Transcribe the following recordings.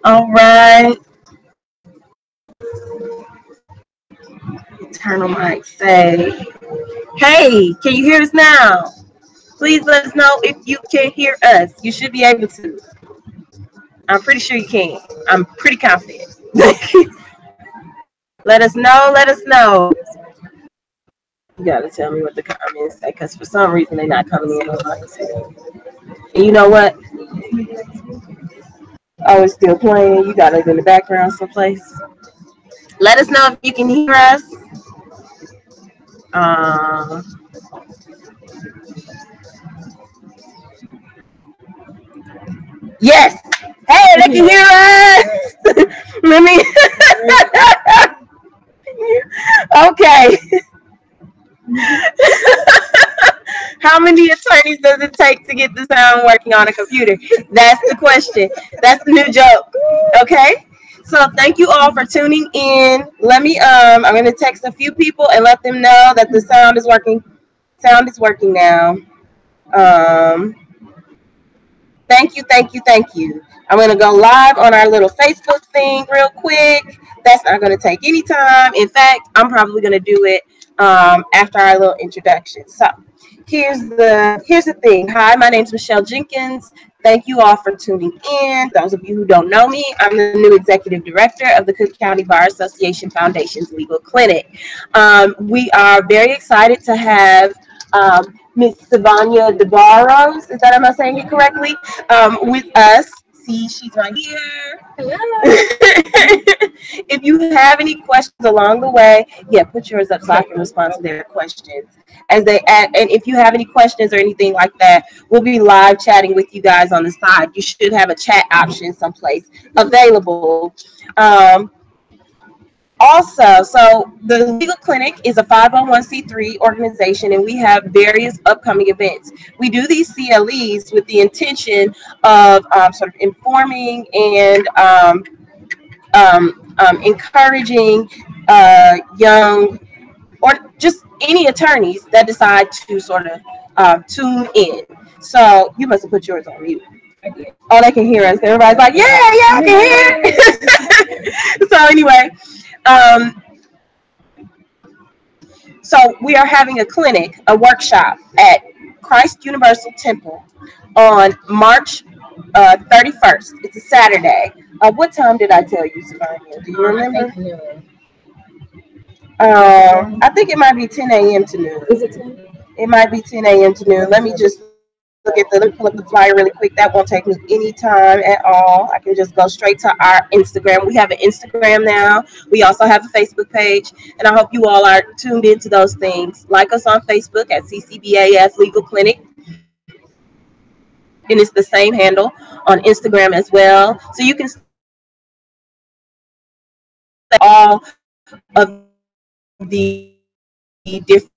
All right. Turn on mic. Say, hey, can you hear us now? Please let us know if you can hear us. You should be able to. I'm pretty sure you can. I'm pretty confident. Let us know. Let us know. You gotta tell me what the comments say, because for some reason they're not coming in. And you know what? Oh, it's still playing. You got it in the background someplace. Let us know if you can hear us. Um, yes. Hey, they can hear us. Let me. Okay. How many attorneys does it take to get the sound working on a computer? That's the question. That's the new joke. Okay. So thank you all for tuning in. Let me I'm gonna text a few people and let them know that the sound is working. Sound is working now. Um Thank you, thank you, thank you. I'm gonna go live on our little Facebook thing real quick. That's not gonna take any time. In fact, I'm probably gonna do it after our little introduction. So here's the thing. Hi, my name is Michelle Jenkins. Thank you all for tuning in. Those of you who don't know me, I'm the new executive director of the Cook County Bar Association Foundation's Legal Clinic. We are very excited to have Miss Savanya DeBarros, is that, am I saying it correctly? With us. See, she's right here. If you have any questions along the way, yeah, put yours up so I can respond to their questions. As they add, and if you have any questions or anything like that, we'll be live chatting with you guys on the side. You should have a chat option someplace available. Um, Also, so the Legal Clinic is a 501c3 organization, and we have various upcoming events. We do these CLEs with the intention of sort of informing and encouraging young or just any attorneys that decide to sort of tune in. So you must have put yours on mute. Oh, they can hear us. Everybody's like, yeah, I can hear. So anyway, um, so we are having a clinic, a workshop at Christ Universal Temple on March 31st. It's a Saturday. What time did I tell you, Savannah? Do you remember? I think it might be 10 a.m. to noon. Is it 10? It might be 10 a.m. to noon. Let me just let me pull up the flyer really quick. That won't take me any time at all. I can just go straight to our Instagram. We have an Instagram now. We also have a Facebook page, and I hope you all are tuned into those things. Like us on Facebook at CCBAF Legal Clinic, and it's the same handle on Instagram as well. So you can see all of the different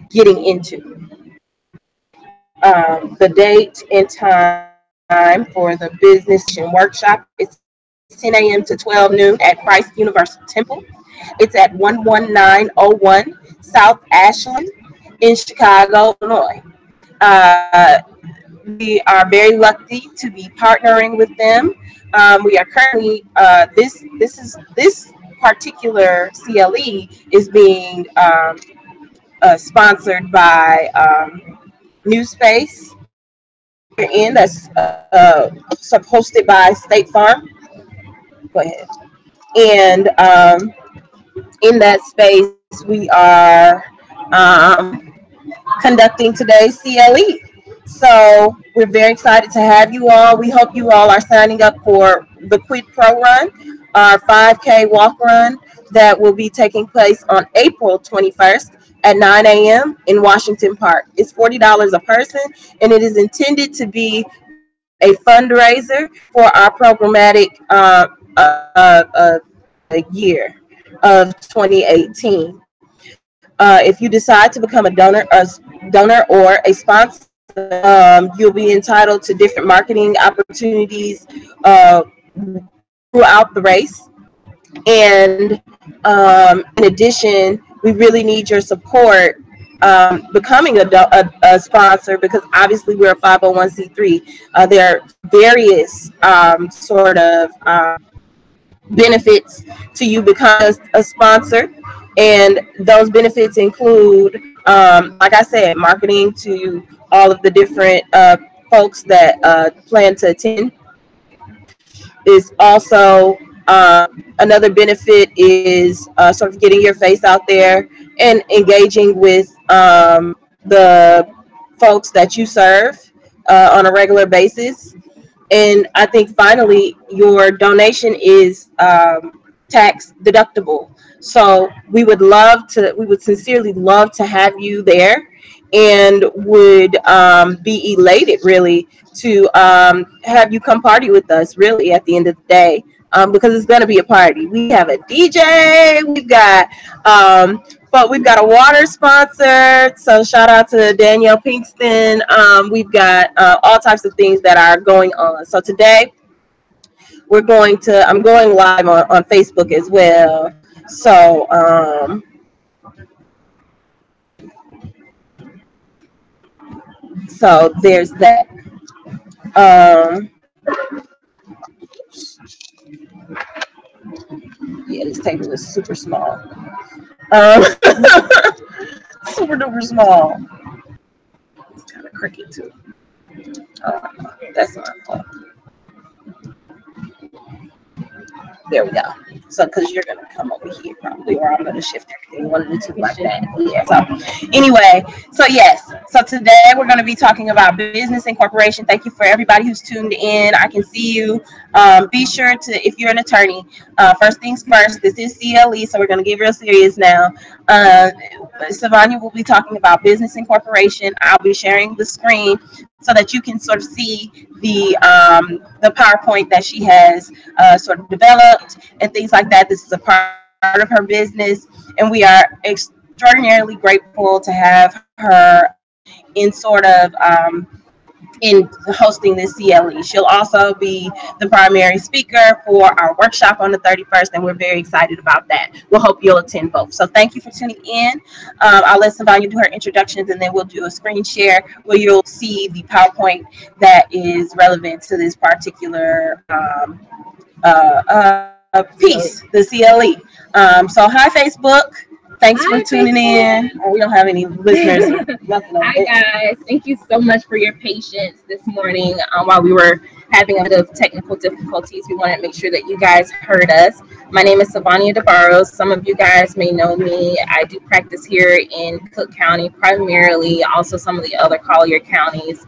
getting into. The date and time for the business and workshop is 10 a.m. to 12 noon at Christ Universal Temple. It's at 11901 South Ashland in Chicago, Illinois. We are very lucky to be partnering with them. We are currently this particular CLE is being sponsored by New Space in that's hosted by State Farm. Go ahead. And in that space, we are conducting today's CLE. So we're very excited to have you all. We hope you all are signing up for the Quid Pro Run, our 5K walk run that will be taking place on April 21st at 9 a.m. in Washington Park. It's $40 a person, and it is intended to be a fundraiser for our programmatic year of 2018. If you decide to become a donor or a sponsor, you'll be entitled to different marketing opportunities throughout the race. And in addition, we really need your support becoming a sponsor, because obviously we're a 501c3. There are various sort of benefits to you becoming a sponsor, and those benefits include, like I said, marketing to all of the different folks that plan to attend. Is also another benefit is sort of getting your face out there and engaging with the folks that you serve on a regular basis. And I think finally, your donation is tax deductible. So we would sincerely love to have you there, and would be elated really to have you come party with us really at the end of the day, because it's going to be a party. We have a DJ, we've got a water sponsor. So shout out to Danielle Pinkston. We've got all types of things that are going on. So today I'm going live on Facebook as well. So there's that. Um, yeah, this table is super small. Um, super duper small. It's kind of cricket too. That's not fun. There we go. So, because you're gonna come over here probably, or I'm gonna shift everything one of the two like that. Yeah. So, anyway, so yes. So today we're gonna be talking about business incorporation. Thank you for everybody who's tuned in. I can see you. Be sure to, if you're an attorney, first things first. This is CLE, so we're gonna get real serious now. Savanya will be talking about business incorporation. I'll be sharing the screen so that you can sort of see the PowerPoint that she has sort of developed and things like that. This is a part of her business, and we are extraordinarily grateful to have her in sort of in hosting this CLE. She'll also be the primary speaker for our workshop on the 31st, and we're very excited about that. We'll hope you'll attend both. So thank you for tuning in. I'll let Savanya do her introductions, and then we'll do a screen share where you'll see the PowerPoint that is relevant to this particular piece, the CLE. So hi, Facebook. Thanks for tuning in. We don't have any listeners. Hi, guys. Thank you so much for your patience this morning while we were having a bit of technical difficulties. We wanted to make sure that you guys heard us. My name is Savanya DeBarros. Some of you guys may know me. I do practice here in Cook County primarily, also some of the other Collier counties.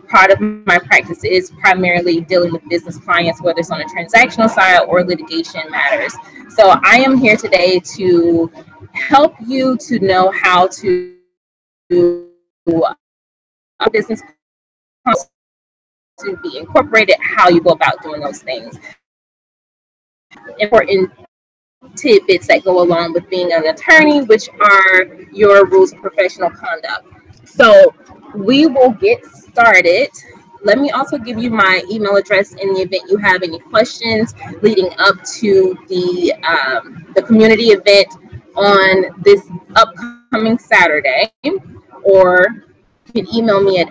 Part of my practice is primarily dealing with business clients, whether it's on a transactional side or litigation matters. So I am here today to help you to know how to business to be incorporated, how you go about doing those things. Important tidbits that go along with being an attorney, which are your rules of professional conduct. So we will get started. Let me also give you my email address in the event you have any questions leading up to the community event on this upcoming Saturday, or you can email me at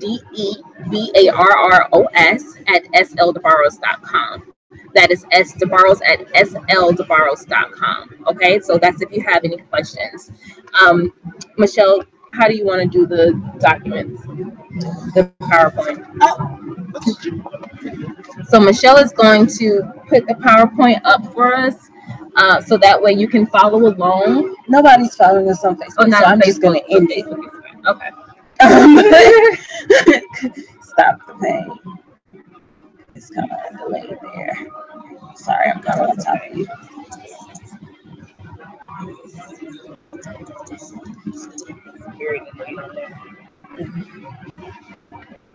sdebarros@sldebarros.com. That is sdebarros@sldebarros.com. Okay, so that's if you have any questions. Michelle, how do you want to do the documents, the PowerPoint? So Michelle is going to put the PowerPoint up for us, so that way you can follow along. Nobody's following us on Facebook, so I'm just going to end it. Okay. Stop the pain. It's kind of delayed there. Sorry, I'm not on top of you.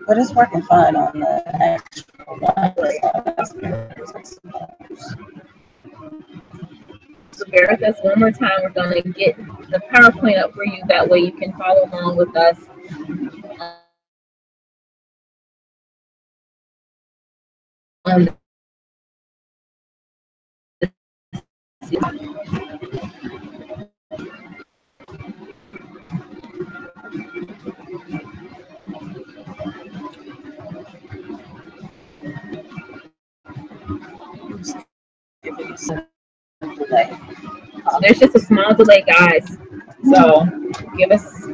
But it's working fine on the actual one. So bear with us one more time. We're going to get the PowerPoint up for you. That way you can follow along with us. There's just a small delay, guys. So give us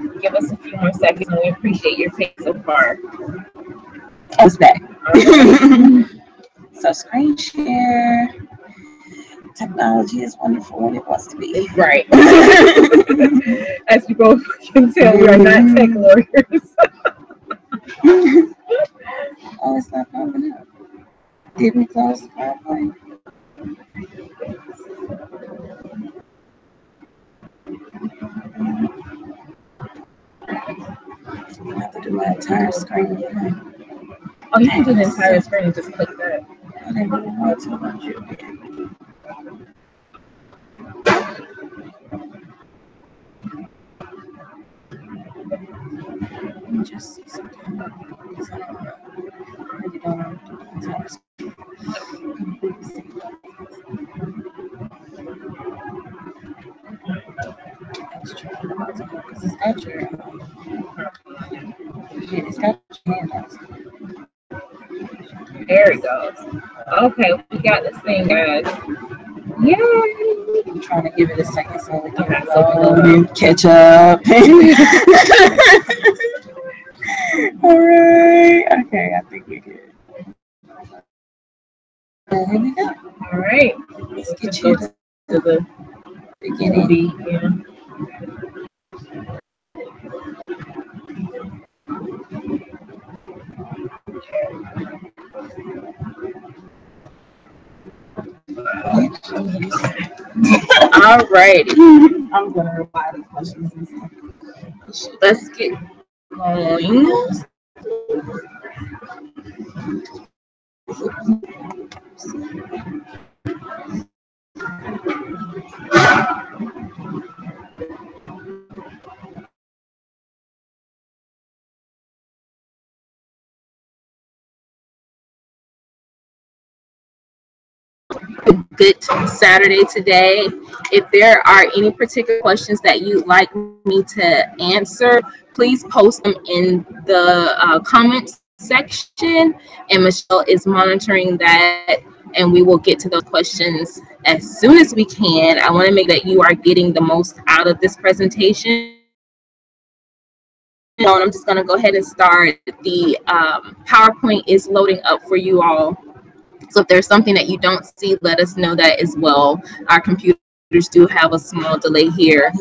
a few more seconds, and we appreciate your patience so far. I was back. Right. So screen share. Technology is wonderful when it wants to be. Right. As you both can tell, we are not tech lawyers. Oh, it's not coming up. Did we close the PowerPoint? I have to do my entire screen again. Oh, you can do the entire screen and just click that. I didn't really want to let you. Let me just see something. I really don't want to do the entire screen. Extra. Because it's got your, it's got your handouts. There it goes. Okay, we got this thing, guys. Yay! I'm trying to give it a second so we can Okay, load and catch up. All right. Okay, I think we're good. Here we go. All right. Let's get Go you to the beginning. Yeah. All righty. I'm gonna reply to questions and stuff. Let's get going. Good Saturday today. If there are any particular questions that you'd like me to answer, please post them in the comments section, and Michelle is monitoring that, and we will get to those questions as soon as we can. I want to make that you are getting the most out of this presentation. And I'm just going to go ahead and start. The PowerPoint is loading up for you all. So if there's something that you don't see, let us know that as well. Our computers do have a small delay here.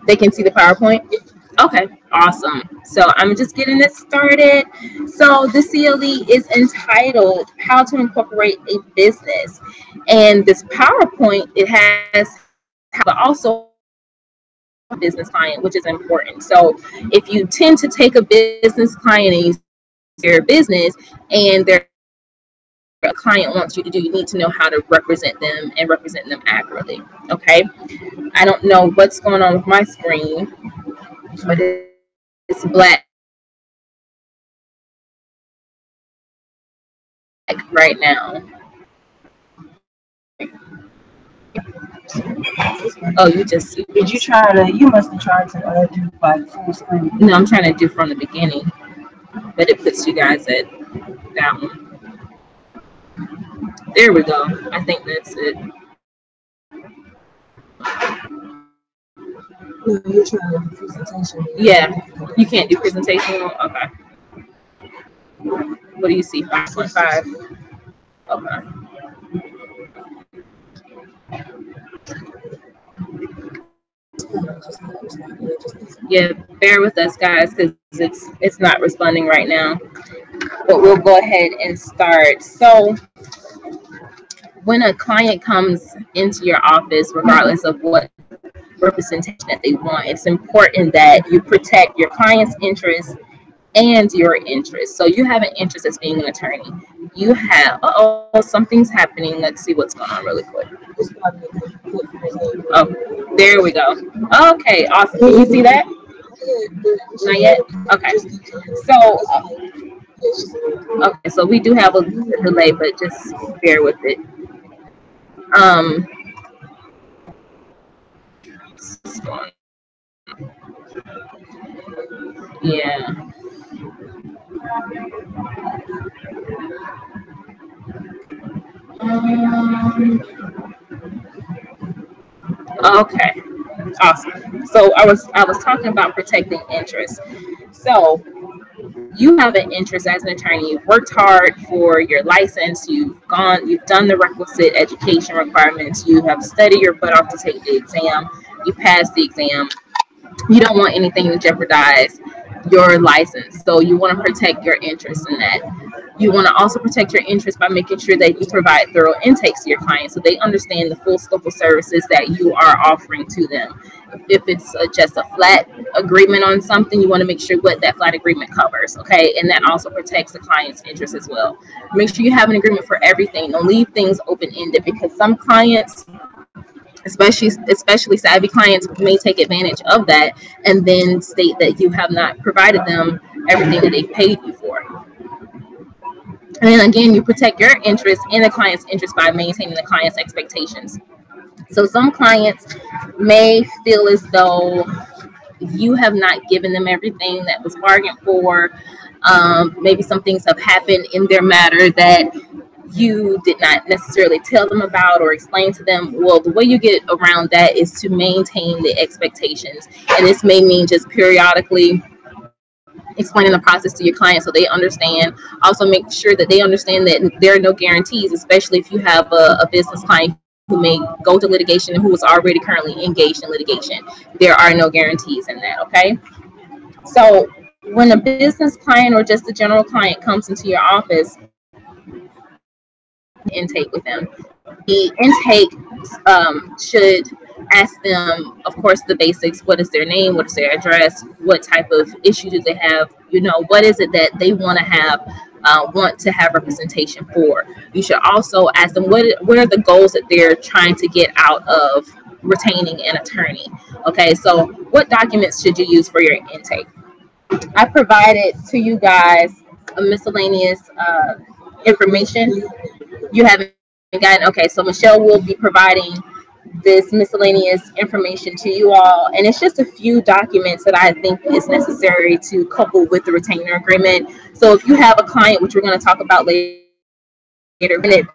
They can see the PowerPoint? Okay, awesome. So I'm just getting it started. So the CLE is entitled How to Incorporate a Business. And this PowerPoint, it has but also a business client, which is important. So if you tend to take a business client and you their business and their a client wants you to do, you need to know how to represent them and represent them accurately. Okay. I don't know what's going on with my screen, but it's black right now. Oh, you just Did you try to? You must have tried to do like full screen. no, I'm trying to do from the beginning, but it puts you guys at that one. There we go. I think that's it. No, you're trying to do presentation. Yeah, you can't do presentation. Okay. What do you see? 5.5. Okay. Yeah, bear with us, guys, because it's not responding right now. But we'll go ahead and start. So when a client comes into your office, regardless of what representation that they want, it's important that you protect your client's interests and your interests. So you have an interest as being an attorney. You have, something's happening. Let's see what's going on really quick. Oh, there we go. Okay, awesome. Can you see that? Not yet? Okay. So, okay, so we do have a delay, but just bear with it. Um, yeah. Okay, awesome. So I was talking about protecting interest. So you have an interest as an attorney. You've worked hard for your license. You've done the requisite education requirements. You have studied your butt off to take the exam. You passed the exam. You don't want anything to jeopardize your license. So you want to protect your interest in that. You want to also protect your interest by making sure that you provide thorough intakes to your clients so they understand the full scope of services that you are offering to them. If it's just a flat agreement on something, you want to make sure what that flat agreement covers, okay? And that also protects the client's interest as well. Make sure you have an agreement for everything. Don't leave things open ended because some clients, especially savvy clients, may take advantage of that and then state that you have not provided them everything that they paid you for. And then again, you protect your interest and the client's interest by maintaining the client's expectations. So some clients may feel as though you have not given them everything that was bargained for. Maybe some things have happened in their matter that you did not necessarily tell them about or explain to them. Well, the way you get around that is to maintain the expectations. And this may mean just periodically explaining the process to your client so they understand. Also, make sure that they understand that there are no guarantees, especially if you have a business client who may go to litigation and who is already currently engaged in litigation. There are no guarantees in that, okay? So, when a business client or just a general client comes into your office, intake with them. The intake should ask them, of course, the basics. What is their name? What is their address? What type of issue do they have? You know, what is it that they want to have representation for? You should also ask them what are the goals that they're trying to get out of retaining an attorney. Okay, so what documents should you use for your intake? I provided to you guys a miscellaneous information. You haven't gotten, okay, so Michelle will be providing this miscellaneous information to you all, and it's just a few documents that I think is necessary to couple with the retainer agreement. So if you have a client, which we're going to talk about later, in advance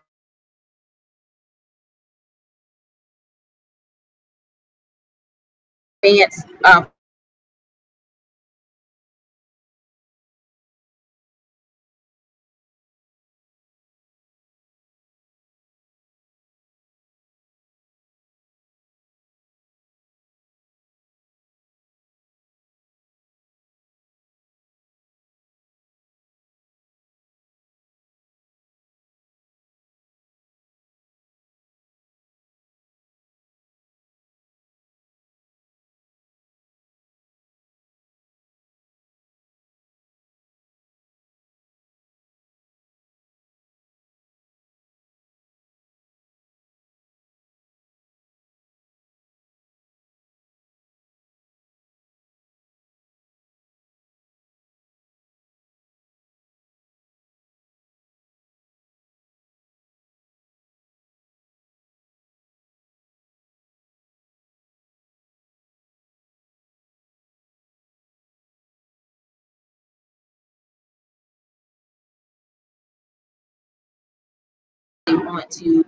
they want to,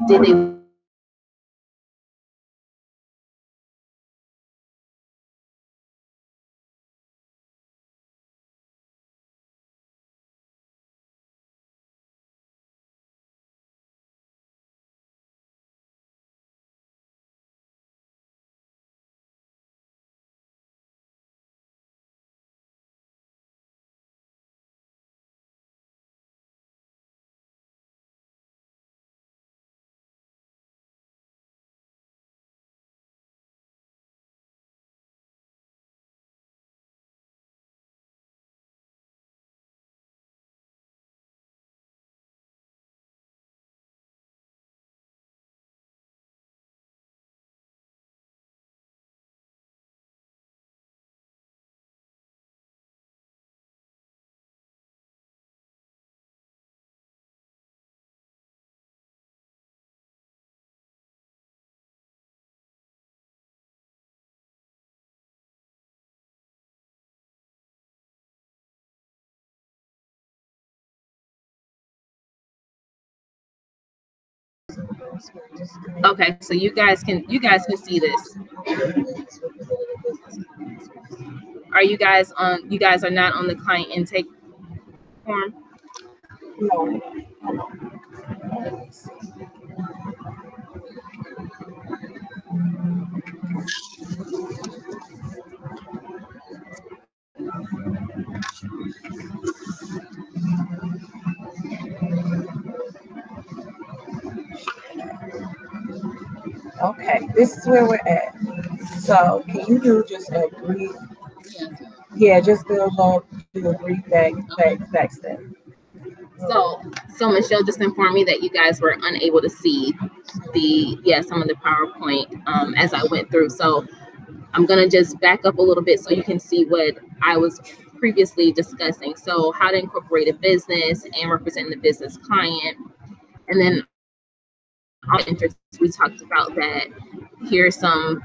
did they Okay, so you guys can see this. Are you guys on? You guys are not on the client intake form. No. Okay, this is where we're at. So can you do just a brief, yeah, just do a brief back step. So Michelle just informed me that you guys were unable to see some of the PowerPoint as I went through. So I'm gonna just back up a little bit so you can see what I was previously discussing. So how to incorporate a business and represent the business client, and then all interest. We talked about that. Here's some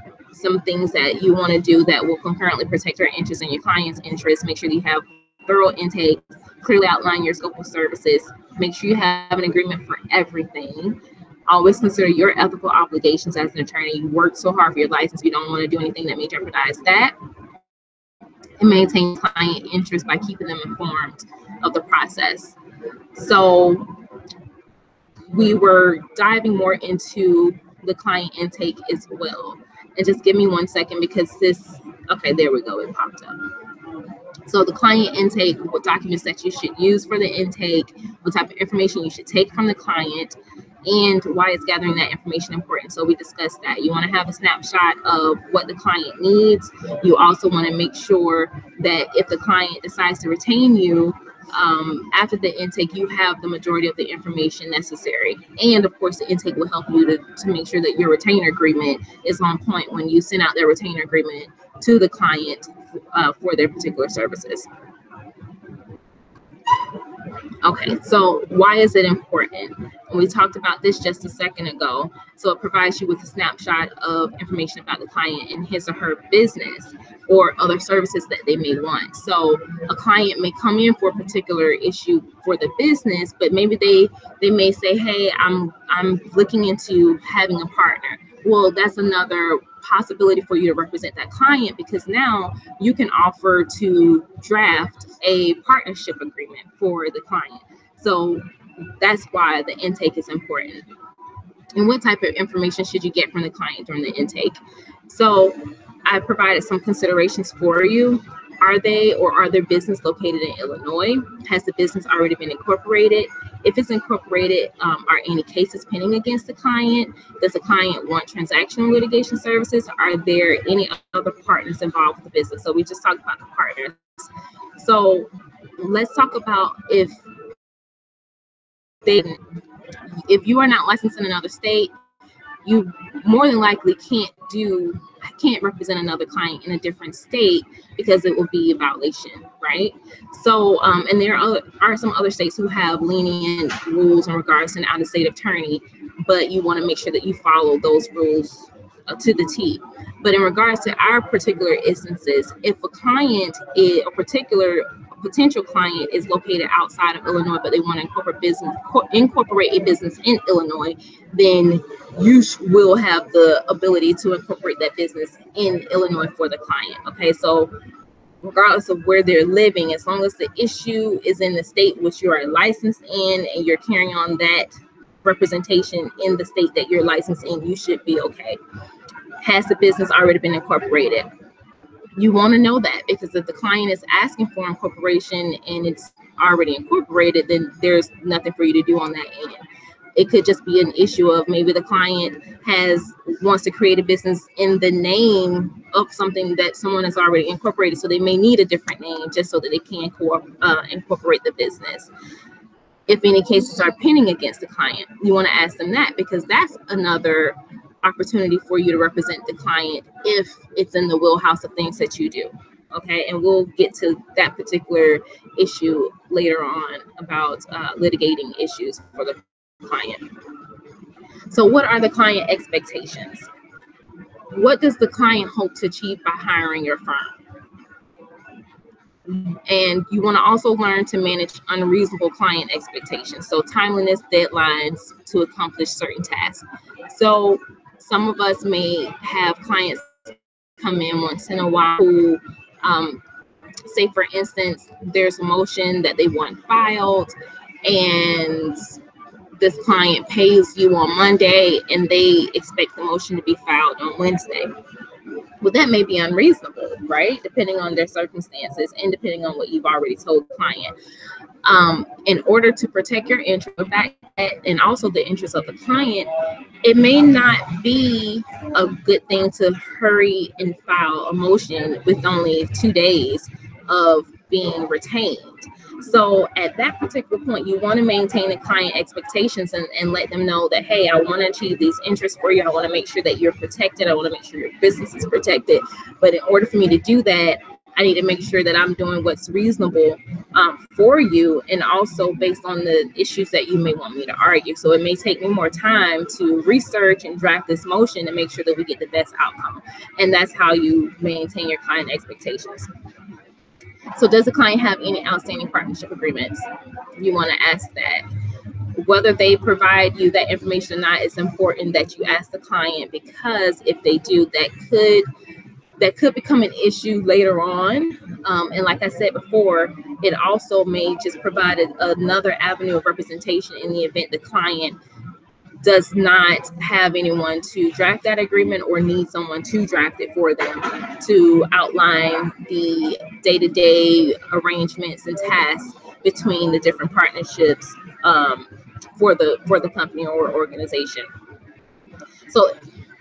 things that you want to do that will concurrently protect your interest and your client's interest. Make sure you have thorough intake, clearly outline your scope of services. Make sure you have an agreement for everything. Always consider your ethical obligations as an attorney. You work so hard for your license, you don't want to do anything that may jeopardize that. And maintain client interest by keeping them informed of the process. So we were diving more into the client intake as well. And just give me 1 second because okay, there we go, it popped up. So the client intake, what documents that you should use for the intake, what type of information you should take from the client, and why is gathering that information important. So we discussed that. You want to have a snapshot of what the client needs. You also want to make sure that if the client decides to retain you, after the intake, you have the majority of the information necessary. And of course, the intake will help you to make sure that your retainer agreement is on point when you send out their retainer agreement to the client for their particular services. Okay, so why is it important? We talked about this just a second ago. So it provides you with a snapshot of information about the client and his or her business or other services that they may want. So a client may come in for a particular issue for the business, but maybe they may say, hey, I'm looking into having a partner. Well, that's another possibility for you to represent that client, because now you can offer to draft a partnership agreement for the client. So that's why the intake is important. And what type of information should you get from the client during the intake? So I provided some considerations for you. Are they or are their business located in Illinois? Has the business already been incorporated? If it's incorporated, are any cases pending against the client? Does the client want transactional litigation services? Are there any other partners involved with the business? So we just talked about the partners. So let's talk about if you are not licensed in another state, you more than likely can't represent another client in a different state because it will be a violation, right? So, and there are some other states who have lenient rules in regards to an out-of-state attorney, but you want to make sure that you follow those rules to the T. But in regards to our particular instances, if a client is a potential client is located outside of Illinois, but they want to incorporate a business in Illinois, then you will have the ability to incorporate that business in Illinois for the client. Okay, so regardless of where they're living, as long as the issue is in the state which you are licensed in and you're carrying on that representation in the state that you're licensed in, you should be okay. Has the business already been incorporated? You want to know that, because if the client is asking for incorporation and it's already incorporated, then there's nothing for you to do on that end. It could just be an issue of maybe the client wants to create a business in the name of something that someone has already incorporated, so they may need a different name just so that they can incorporate the business. If any cases are pending against the client, you want to ask them that, because that's another opportunity for you to represent the client if it's in the wheelhouse of things that you do. Okay, and we'll get to that particular issue later on about litigating issues for the client. So what are the client expectations? What does the client hope to achieve by hiring your firm? And you want to also learn to manage unreasonable client expectations. So timeliness, deadlines to accomplish certain tasks. So some of us may have clients come in once in a while who, say for instance, there's a motion that they want filed, and this client pays you on Monday and they expect the motion to be filed on Wednesday. Well, that may be unreasonable, right? Depending on their circumstances and depending on what you've already told the client. In order to protect your interest, the fact that, and also the interest of the client, it may not be a good thing to hurry and file a motion with only 2 days of being retained. So at that particular point, you want to maintain the client expectations and let them know that, hey, I want to achieve these interests for you. I want to make sure that you're protected. I want to make sure your business is protected. But in order for me to do that, I need to make sure that I'm doing what's reasonable for you, and also based on the issues that you may want me to argue. So it may take me more time to research and draft this motion and make sure that we get the best outcome. And that's how you maintain your client expectations. So does the client have any outstanding partnership agreements? You want to ask that. Whether they provide you that information or not, it's important that you ask the client, because if they do, that could become an issue later on. And like I said before, it also may just provide another avenue of representation in the event the client does not have anyone to draft that agreement or need someone to draft it for them to outline the day-to-day arrangements and tasks between the different partnerships for the company or organization. So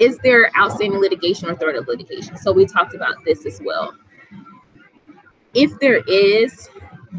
is there outstanding litigation or threat of litigation? So we talked about this as well. If there is,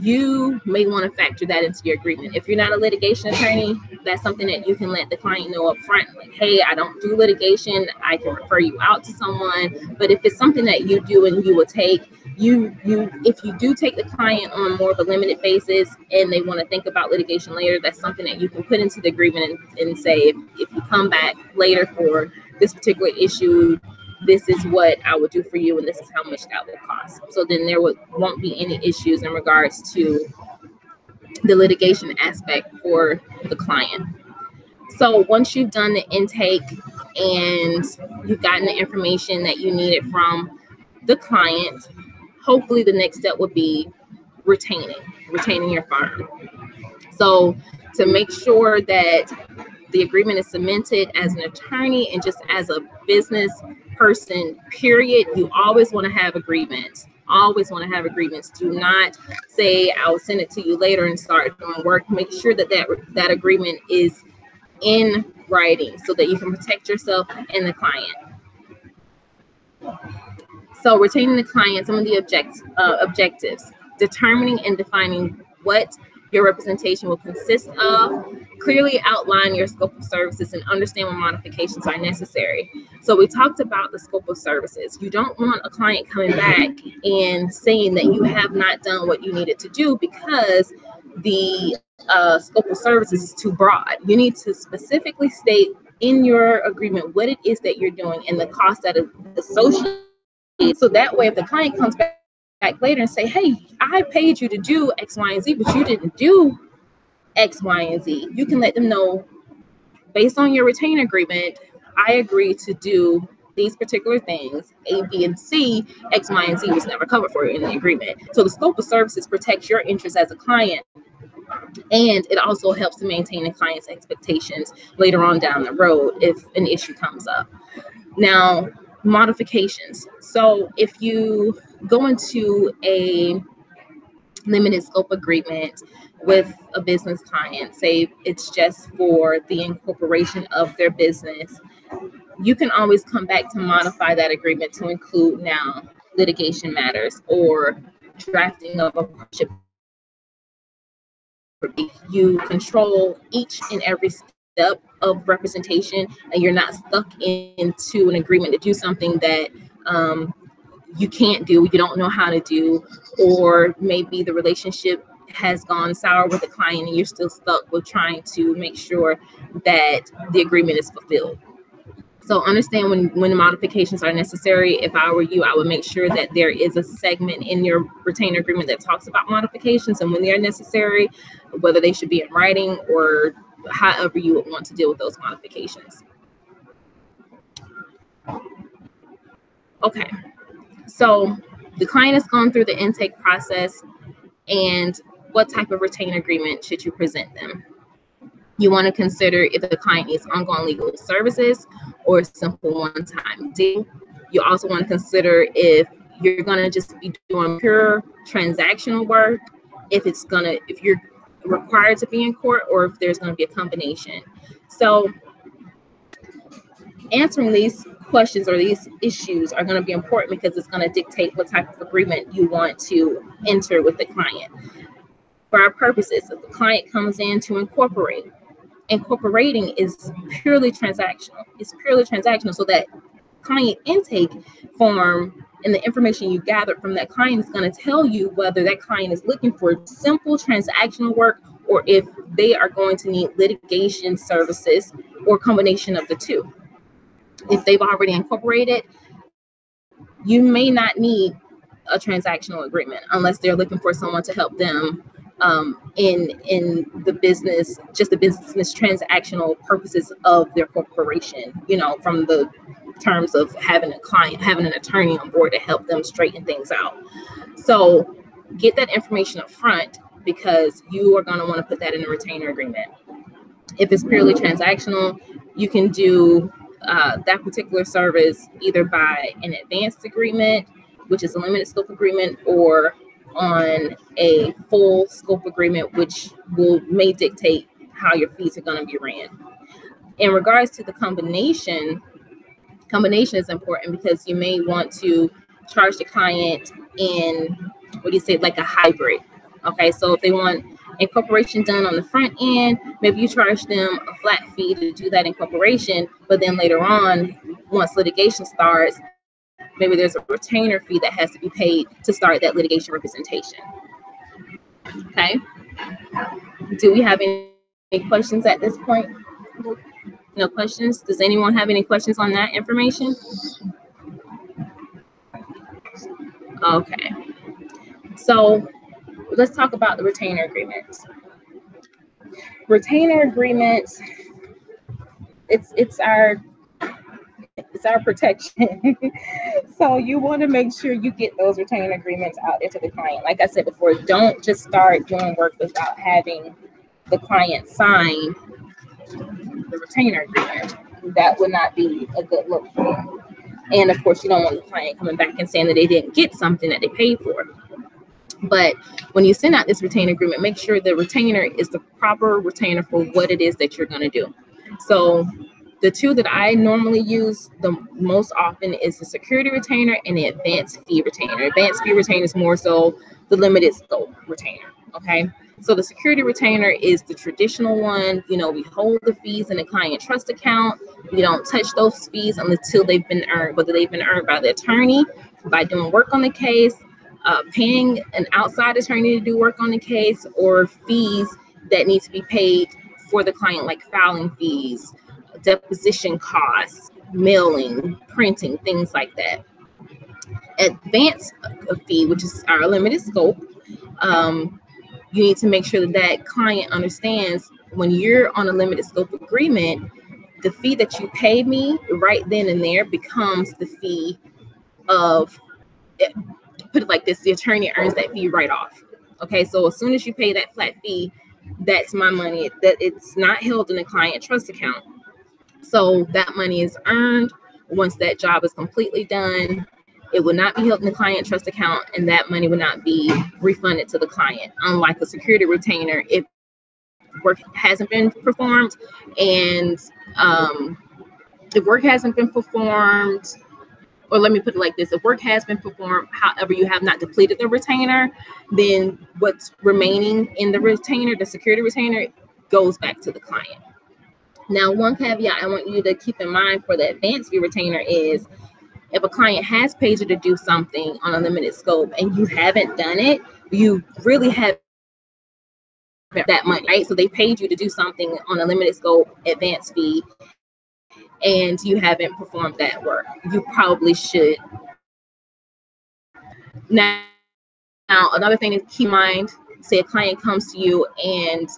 you may want to factor that into your agreement. If you're not a litigation attorney, that's something that you can let the client know up front. Like, hey, I don't do litigation. I can refer you out to someone. But if it's something that you do and you will take, if you do take the client on more of a limited basis and they want to think about litigation later, that's something that you can put into the agreement and say, if you come back later for this particular issue, this is what I would do for you, and this is how much that will cost. So then there won't be any issues in regards to the litigation aspect for the client. So once you've done the intake and you've gotten the information that you needed from the client, hopefully the next step would be retaining your firm. So to make sure that the agreement is cemented as an attorney and just as a business person, period, you always want to have agreements. Always want to have agreements. Do not say, I'll send it to you later and start doing work. Make sure that agreement is in writing so that you can protect yourself and the client. So retaining the client, some of the objectives, determining and defining what your representation will consist of, clearly outline your scope of services and understand what modifications are necessary. So we talked about the scope of services. You don't want a client coming back and saying that you have not done what you needed to do because the scope of services is too broad. You need to specifically state in your agreement what it is that you're doing and the cost that is associated. So that way, if the client comes back later and say, hey, I paid you to do X, Y, and Z, but you didn't do X, Y, and Z, you can let them know, based on your retainer agreement, I agree to do these particular things, A, B, and C. X, Y, and Z was never covered for you in the agreement. So the scope of services protects your interest as a client, and it also helps to maintain the client's expectations later on down the road if an issue comes up. Now, modifications. So if you go into a limited scope agreement with a business client, say it's just for the incorporation of their business, you can always come back to modify that agreement to include now litigation matters or drafting of a partnership you control each and every step of representation, and you're not stuck into an agreement to do something that you can't do, you don't know how to do, or maybe the relationship has gone sour with the client and you're still stuck with trying to make sure that the agreement is fulfilled. So understand when the modifications are necessary. If I were you, I would make sure that there is a segment in your retainer agreement that talks about modifications and when they are necessary, whether they should be in writing or however you would want to deal with those modifications. Okay, so the client has gone through the intake process, and what type of retainer agreement should you present them? You want to consider if the client needs ongoing legal services or a simple one-time deal. You also want to consider if you're going to just be doing pure transactional work, if you're required to be in court, or if there's going to be a combination. So answering these questions or these issues are going to be important because it's going to dictate what type of agreement you want to enter with the client. For our purposes, if the client comes in to incorporate, incorporating is purely transactional. It's purely transactional, so that client intake form and the information you gathered from that client is going to tell you whether that client is looking for simple transactional work or if they are going to need litigation services or combination of the two. If they've already incorporated, you may not need a transactional agreement unless they're looking for someone to help them in the business, just the business transactional purposes of their corporation, from the terms of having a client, having an attorney on board to help them straighten things out. So get that information up front because you are going to want to put that in a retainer agreement. If it's purely transactional, you can do that particular service either by an advanced agreement, which is a limited scope agreement, or on a full scope agreement, which may dictate how your fees are going to be ran. In regards to the combination is important because you may want to charge the client in, like a hybrid. Okay, so if they want incorporation done on the front end, maybe you charge them a flat fee to do that incorporation, but then later on, once litigation starts, maybe there's a retainer fee that has to be paid to start that litigation representation. Okay, do we have any questions at this point? No questions? Does anyone have any questions on that information? Okay, so let's talk about the retainer agreements. Retainer agreements, it's our protection. So you want to make sure you get those retainer agreements out there to the client. Like I said before, don't just start doing work without having the client sign the retainer agreement. That would not be a good look for you. And of course, you don't want the client coming back and saying that they didn't get something that they paid for. But when you send out this retainer agreement, make sure the retainer is the proper retainer for what it is that you're going to do. So the two that I normally use the most often is the security retainer and the advanced fee retainer. Advanced fee retainer is more so the limited scope retainer. Okay. So the security retainer is the traditional one. We hold the fees in the client trust account. We don't touch those fees until they've been earned, whether they've been earned by the attorney, by doing work on the case, paying an outside attorney to do work on the case, or fees that need to be paid for the client, like filing fees, deposition costs, mailing, printing, things like that. Advance fee, which is our limited scope, you need to make sure that client understands when you're on a limited scope agreement, the fee that you pay me right then and there becomes the fee of, put it like this, the attorney earns that fee right off. Okay, so as soon as you pay that flat fee, that's my money, that it's not held in the client trust account. So that money is earned once that job is completely done. It will not be held in the client trust account, and that money will not be refunded to the client. Unlike a security retainer, if work hasn't been performed, and if work hasn't been performed, or let me put it like this, if work has been performed, however, you have not depleted the retainer, then what's remaining in the retainer, the security retainer, goes back to the client. Now, one caveat I want you to keep in mind for the advanced fee retainer is if a client has paid you to do something on a limited scope and you haven't done it, you really haven't that money, right? So they paid you to do something on a limited scope advance fee, and you haven't performed that work. You probably should. Now, another thing to keep in mind, say a client comes to you and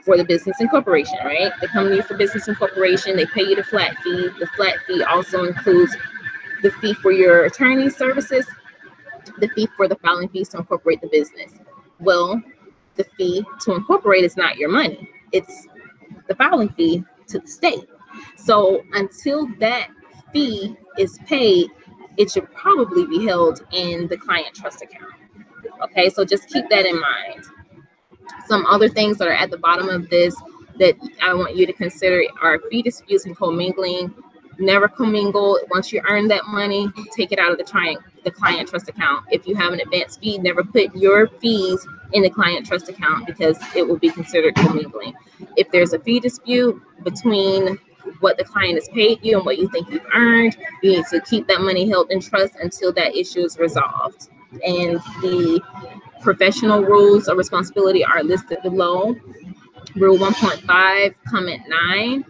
for the business incorporation, right? They come to you for business incorporation, they pay you the flat fee. The flat fee also includes the fee for your attorney services, the fee for the filing fees to incorporate the business. Well, the fee to incorporate is not your money, it's the filing fee to the state. So until that fee is paid, it should probably be held in the client trust account. Okay, so just keep that in mind. Some other things that are at the bottom of this that I want you to consider are fee disputes and commingling. Never commingle. Once you earn that money, take it out of the client trust account. If you have an advance fee, never put your fees in the client trust account because it will be considered commingling. If there's a fee dispute between what the client has paid you and what you think you've earned, you need to keep that money held in trust until that issue is resolved. And the professional rules of responsibility are listed below. Rule 1.5, comment 9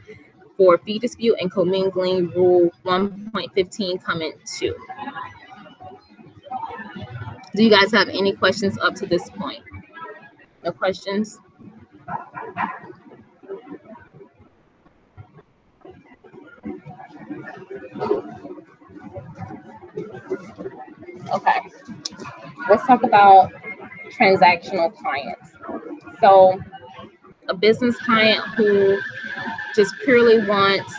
for fee dispute and commingling. Rule 1.15, comment 2. Do you guys have any questions up to this point? No questions? Okay, let's talk about transactional clients. So, a business client who just purely wants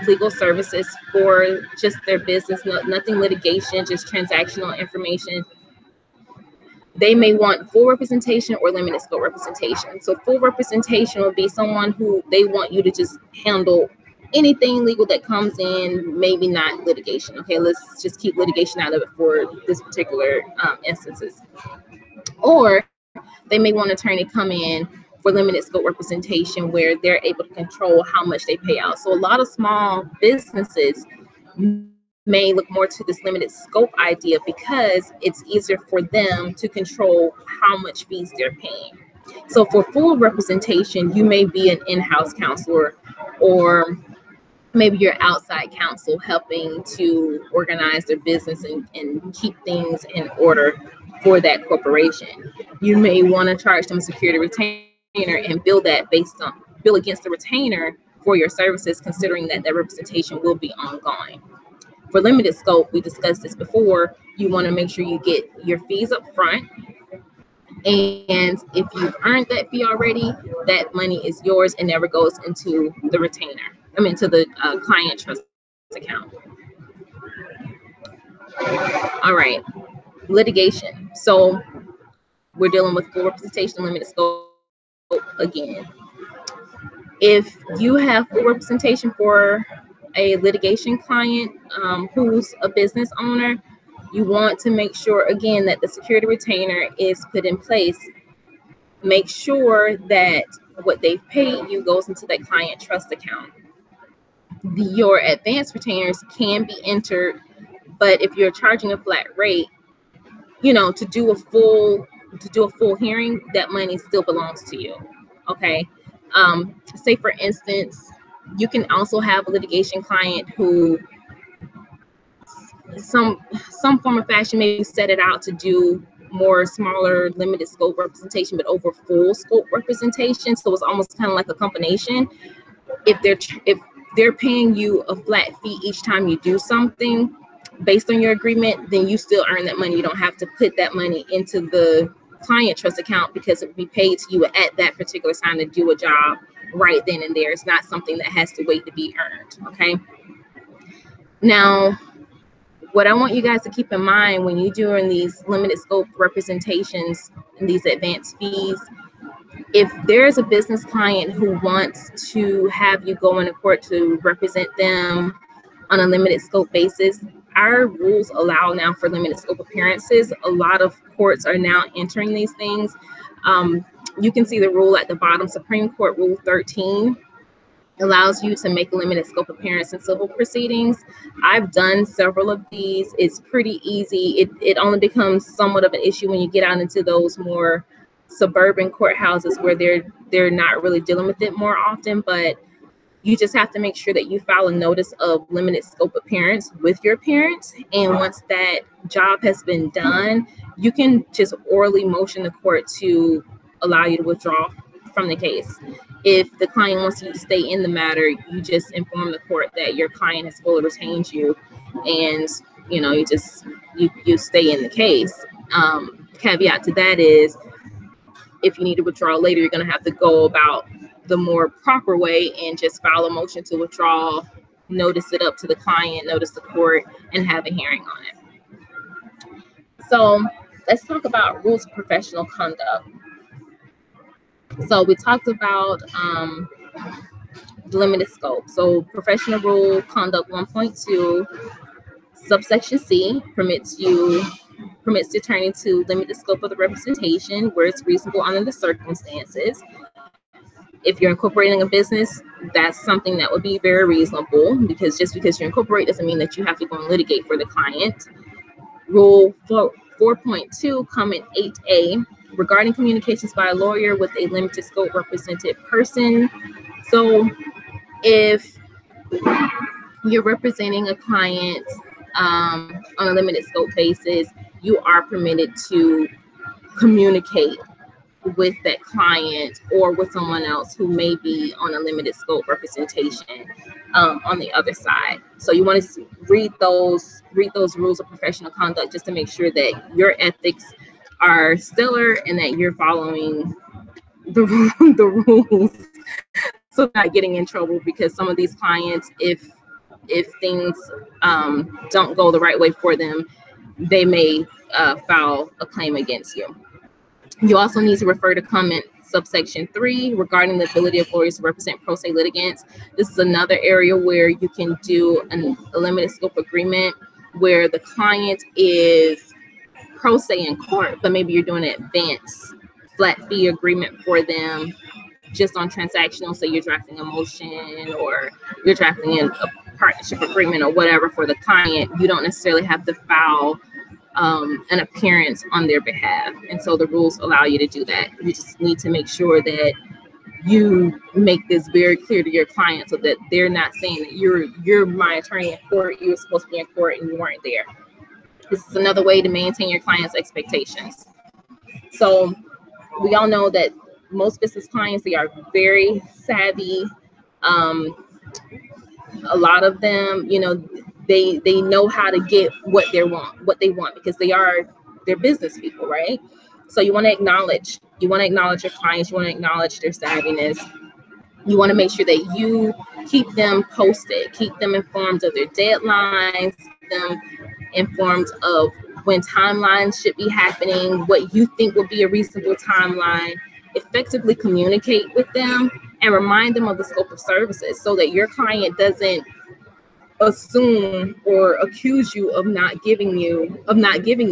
legal services for just their business, nothing litigation, just transactional information. They may want full representation or limited scope representation. So full representation will be someone who they want you to just handle anything legal that comes in, maybe not litigation. Okay, let's just keep litigation out of it for this particular instances. Or they may want an attorney come in for limited scope representation where they're able to control how much they pay out. So a lot of small businesses may look more to this limited scope idea because it's easier for them to control how much fees they're paying. So for full representation, you may be an in-house counselor, or maybe you're outside counsel helping to organize their business and keep things in order for that corporation. You may want to charge them a security retainer and bill that bill against the retainer for your services, considering that that representation will be ongoing. For limited scope, we discussed this before, you want to make sure you get your fees up front. And if you've earned that fee already, that money is yours and never goes into the retainer. To the client trust account. All right, litigation. So we're dealing with full representation, limited scope again. If you have full representation for a litigation client who's a business owner, you want to make sure again that the security retainer is put in place. Make sure that what they've paid you goes into that client trust account. Your advance retainers can be entered, but if you're charging a flat rate, to do a full hearing, that money still belongs to you. Okay. Say for instance, you can also have a litigation client who some form of fashion maybe set it out to do more smaller limited scope representation but over full scope representation, so it's almost kind of like a combination. If they're paying you a flat fee each time you do something based on your agreement, then you still earn that money. You don't have to put that money into the client trust account because it will be paid to you at that particular time to do a job right then and there. It's not something that has to wait to be earned. Okay. Now, what I want you guys to keep in mind when you're doing these limited scope representations and these advanced fees, if there's a business client who wants to have you go into court to represent them on a limited scope basis, our rules allow now for limited scope appearances. A lot of courts are now entering these things. You can see the rule at the bottom. Supreme Court Rule 13 allows you to make a limited scope appearance in civil proceedings. I've done several of these. It's pretty easy. It only becomes somewhat of an issue when you get out into those more suburban courthouses where they're not really dealing with it more often. But You just have to make sure that you file a notice of limited scope appearance with your parents. And once that job has been done, you can just orally motion the court to allow you to withdraw from the case. If the client wants you to stay in the matter, you just inform the court that your client has fully retained you, and you stay in the case. Caveat to that is, if you need to withdraw later, you're going to have to go about the more proper way and just file a motion to withdraw, notice it up to the client, notice the court, and have a hearing on it. So let's talk about rules of professional conduct. So we talked about the limited scope. So professional rule conduct 1.2, subsection C permits the attorney to limit the scope of the representation where it's reasonable under the circumstances. If you're incorporating a business, that's something that would be very reasonable, because just because you're incorporated doesn't mean that you have to go and litigate for the client. Rule 4.2, comment 8A, regarding communications by a lawyer with a limited scope represented person. So if you're representing a client on a limited scope basis, you are permitted to communicate with that client or with someone else who may be on a limited scope representation on the other side. So you want to read those rules of professional conduct just to make sure that your ethics are stellar and that you're following the rules, so you're not getting in trouble, because some of these clients, if things don't go the right way for them, they may file a claim against you. You also need to refer to comment subsection 3 regarding the ability of lawyers to represent pro se litigants. This is another area where you can do a limited scope agreement where the client is pro se in court, but maybe you're doing an advance flat fee agreement for them just on transactional. So you're drafting a motion or you're drafting in a partnership agreement or whatever for the client. You don't necessarily have to file an appearance on their behalf. And so the rules allow you to do that. You just need to make sure that you make this very clear to your client so that they're not saying that you're my attorney in court, you were supposed to be in court and you weren't there. This is another way to maintain your client's expectations. So we all know that most business clients, they are very savvy. A lot of them, they know how to get what they want because they're business people, right? So you want to acknowledge your clients, you want to acknowledge their savviness. You want to make sure that you keep them posted, keep them informed of their deadlines, keep them informed of when timelines should be happening, what you think will be a reasonable timeline. Effectively communicate with them and remind them of the scope of services so that your client doesn't assume or accuse you of not giving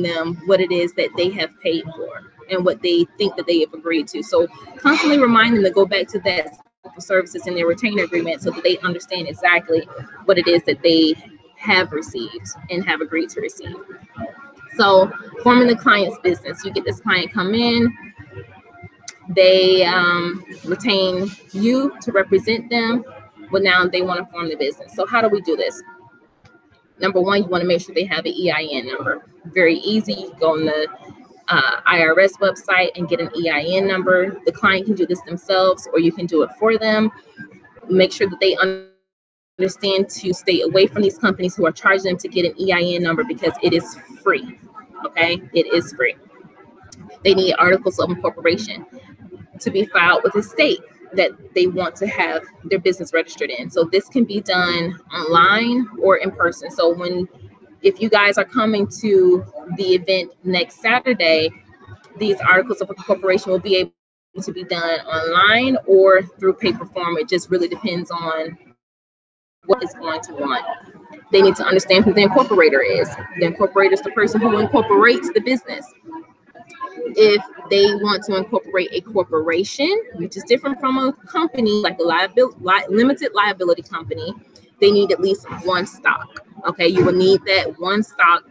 them what it is that they have paid for and what they think that they have agreed to. So constantly remind them to go back to that scope of services in their retainer agreement so that they understand exactly what it is that they have received and have agreed to receive. So forming the client's business, you get this client come in, they retain you to represent them, but now they want to form the business. So how do we do this? Number one, you want to make sure they have an EIN number. Very easy. You go on the IRS website and get an EIN number. The client can do this themselves or you can do it for them. Make sure that they understand to stay away from these companies who are charging them to get an EIN number because it is free. Okay, it is free. They need articles of incorporation to be filed with the state that they want to have their business registered in. So this can be done online or in person. So if you guys are coming to the event next Saturday, these articles of incorporation will be able to be done online or through paper form. It just really depends on what is going to want. They need to understand who the incorporator is. The incorporator is the person who incorporates the business. If they want to incorporate a corporation, which is different from a company, like a limited liability company, they need at least one stock. Okay, you will need that one stock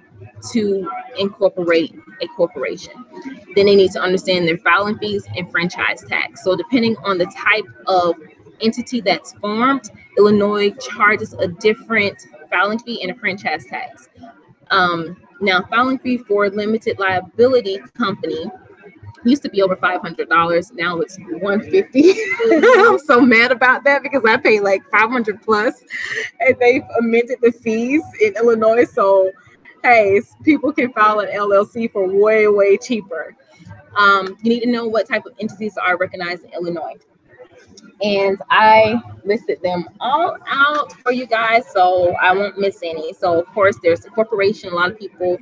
to incorporate a corporation. Then they need to understand their filing fees and franchise tax. So depending on the type of entity that's formed, Illinois charges a different filing fee and a franchise tax. Now, filing fee for limited liability company used to be over $500. Now it's $150. I'm so mad about that because I paid like $500 plus, and they've amended the fees in Illinois. So, hey, people can file an LLC for way, way cheaper. You need to know what type of entities are recognized in Illinois. And I listed them all out for you guys, so I won't miss any. So, of course, there's a corporation. A lot of people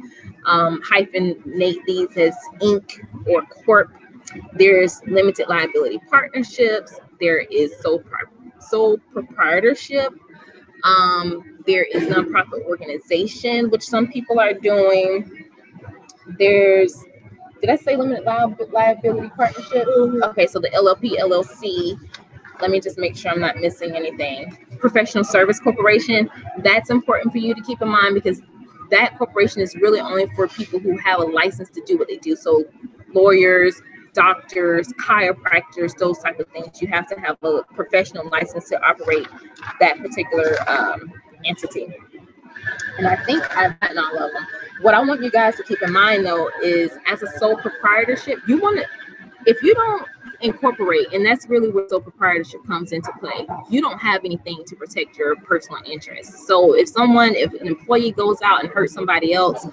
hyphenate these as Inc. or Corp. There's limited liability partnerships. There is sole proprietorship. There is nonprofit organization, which some people are doing. There's, did I say limited liability partnership? Okay, so the LLP, LLC. Let me just make sure I'm not missing anything. Professional service corporation. That's important for you to keep in mind because that corporation is really only for people who have a license to do what they do. So lawyers, doctors, chiropractors, those type of things. You have to have a professional license to operate that particular entity. And I think I've gotten all of them. What I want you guys to keep in mind though is as a sole proprietorship, you want to, if you don't incorporate, and that's really where sole proprietorship comes into play, you don't have anything to protect your personal interests. So if an employee goes out and hurts somebody else,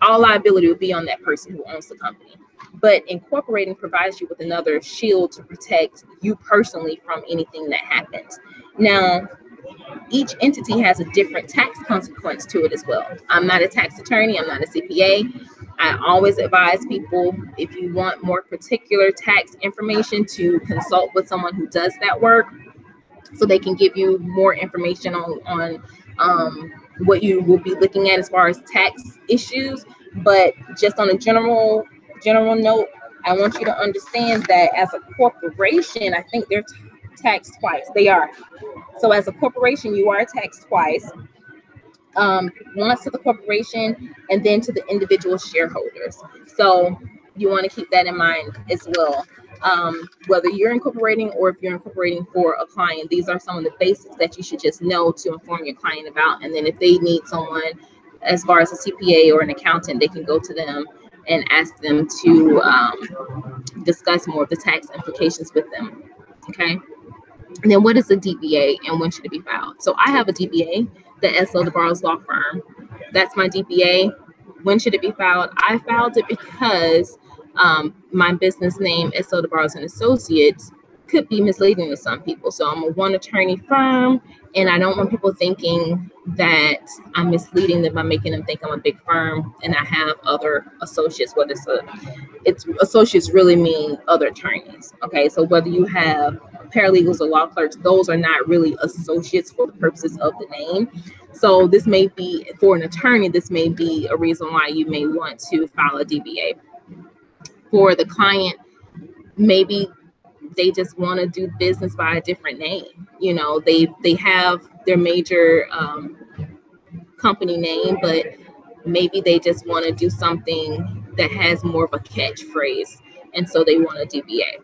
all liability will be on that person who owns the company. But incorporating provides you with another shield to protect you personally from anything that happens. Now, each entity has a different tax consequence to it as well. I'm not a tax attorney, I'm not a CPA. I always advise people, if you want more particular tax information, to consult with someone who does that work so they can give you more information on what you will be looking at as far as tax issues. But just on a general note, I want you to understand that as a corporation, I think they're taxed twice. They are. So as a corporation, you are taxed twice. Once to the corporation and then to the individual shareholders. So you want to keep that in mind as well. Whether you're incorporating or if you're incorporating for a client, these are some of the basics that you should just know to inform your client about. And then if they need someone as far as a CPA or an accountant, they can go to them and ask them to discuss more of the tax implications with them. Okay. And then what is a DBA and when should it be filed? So I have a DBA, the S.L. DeBarros Law Firm. That's my DBA. When should it be filed? I filed it because my business name, S.L. DeBarros and Associates, could be misleading to some people. So I'm a one attorney firm, and I don't want people thinking that I'm misleading them by making them think I'm a big firm and I have other associates. Whether it's associates really mean other attorneys. Okay, so whether you have paralegals or law clerks, those are not really associates for the purposes of the name. So this may be, for an attorney, this may be a reason why you may want to file a DBA. For the client, maybe they just want to do business by a different name. You know, they have their major company name, but maybe they just want to do something that has more of a catchphrase, and so they want a DBA.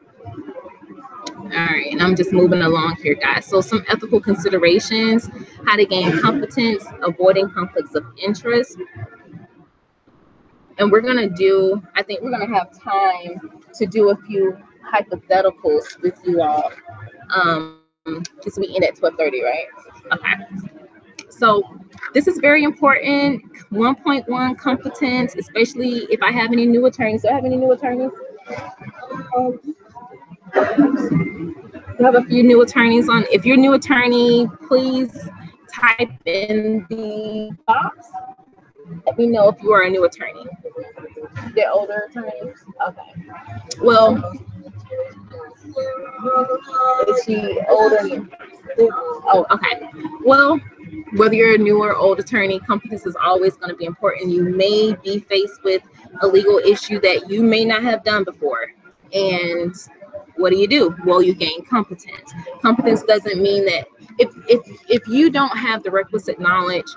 All right, and I'm just moving along here, guys. So some ethical considerations, how to gain competence, avoiding conflicts of interest. And I think we're gonna have time to do a few hypotheticals with you all. Because we end at 12:30, right? Okay. So this is very important. 1.1 competence, especially if I have any new attorneys. Do I have any new attorneys? We have a few new attorneys on. If you're a new attorney, please type in the box. Let me know if you are a new attorney. They're older attorneys? Okay. Well, is she older? Oh, okay. Well, whether you're a new or old attorney, competence is always going to be important. You may be faced with a legal issue that you may not have done before. And what do? Well, you gain competence. Competence doesn't mean that if you don't have the requisite knowledge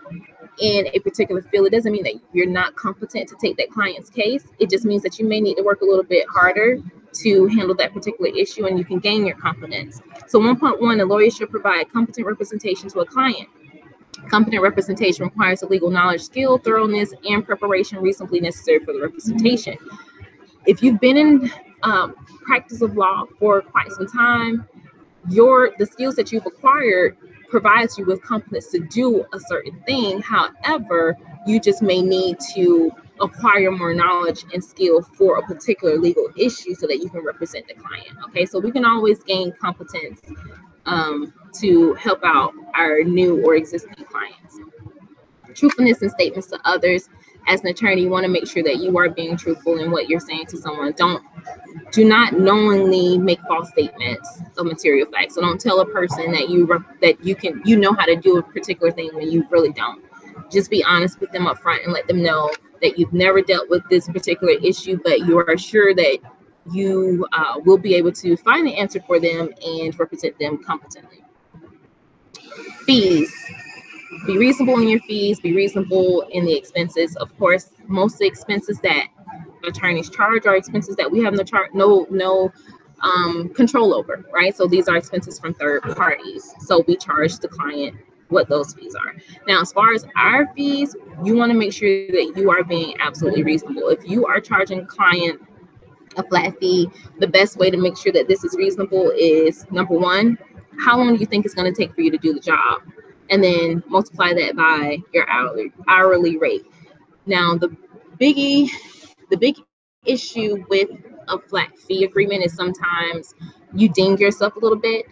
in a particular field, it doesn't mean that you're not competent to take that client's case. It just means that you may need to work a little bit harder to handle that particular issue, and you can gain your confidence. So 1.1, a lawyer should provide competent representation to a client. Competent representation requires the legal knowledge, skill, thoroughness, and preparation reasonably necessary for the representation. If you've been in practice of law for quite some time, the skills that you've acquired provides you with confidence to do a certain thing. However, you just may need to acquire more knowledge and skill for a particular legal issue so that you can represent the client. Okay, so we can always gain competence to help out our new or existing clients. Truthfulness in statements to others. As an attorney, you want to make sure that you are being truthful in what you're saying to someone. Do not knowingly make false statements of material facts. So don't tell a person that you know how to do a particular thing when you really don't. Just be honest with them up front and let them know that you've never dealt with this particular issue, but you are sure that you will be able to find the answer for them and represent them competently. Fees. Be reasonable in your fees. Be reasonable in the expenses. Of course, most of the expenses that attorneys charge are expenses that we have no control over, right? So these are expenses from third parties. So we charge the client what those fees are. Now, as far as our fees, you want to make sure that you are being absolutely reasonable. If you are charging a client a flat fee, the best way to make sure that this is reasonable is, number one, how long do you think it's going to take for you to do the job? And then multiply that by your hourly rate. Now, the big issue with a flat fee agreement is sometimes you ding yourself a little bit,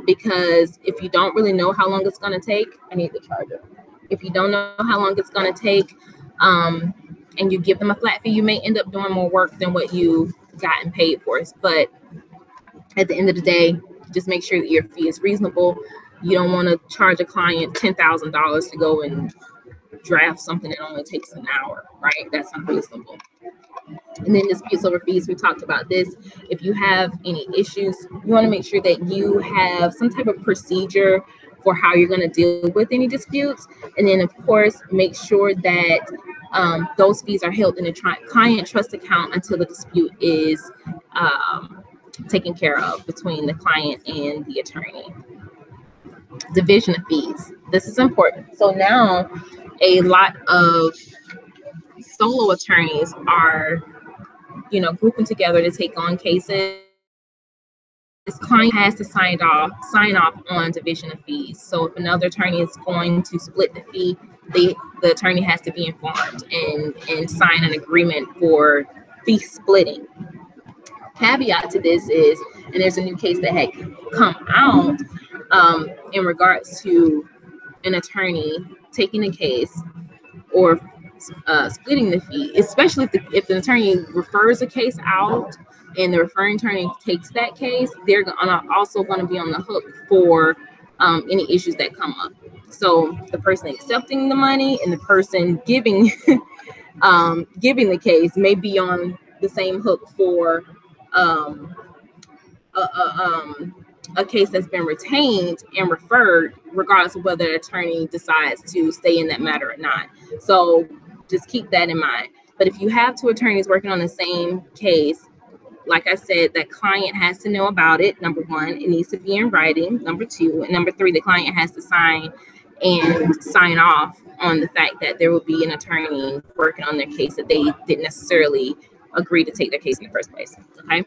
because if you don't really know how long it's going to take, I need the charger. If you don't know how long it's going to take, and you give them a flat fee, you may end up doing more work than what you gotten paid for. But at the end of the day, just make sure that your fee is reasonable. You don't want to charge a client $10,000 to go and draft something that only takes an hour, right? That's unreasonable. And then disputes over fees, we talked about this. If you have any issues, you want to make sure that you have some type of procedure for how you're going to deal with any disputes. And then, of course, make sure that those fees are held in a client trust account until the dispute is taken care of between the client and the attorney. Division of fees. This is important. So now a lot of solo attorneys are grouping together to take on cases. Client has to sign off on division of fees. So if another attorney is going to split the fee, the attorney has to be informed and sign an agreement for fee splitting. Caveat to this is, and there's a new case that had come out in regards to an attorney taking a case or splitting the fee, especially if the attorney refers a case out and the referring attorney takes that case, they're also going to be on the hook for any issues that come up. So the person accepting the money and the person giving giving the case may be on the same hook for a case that's been retained and referred, regardless of whether the attorney decides to stay in that matter or not. So just keep that in mind. But if you have two attorneys working on the same case, like I said, that client has to know about it. Number one, it needs to be in writing. Number two, and number three, the client has to sign off on the fact that there will be an attorney working on their case that they didn't necessarily agree to take their case in the first place. Okay.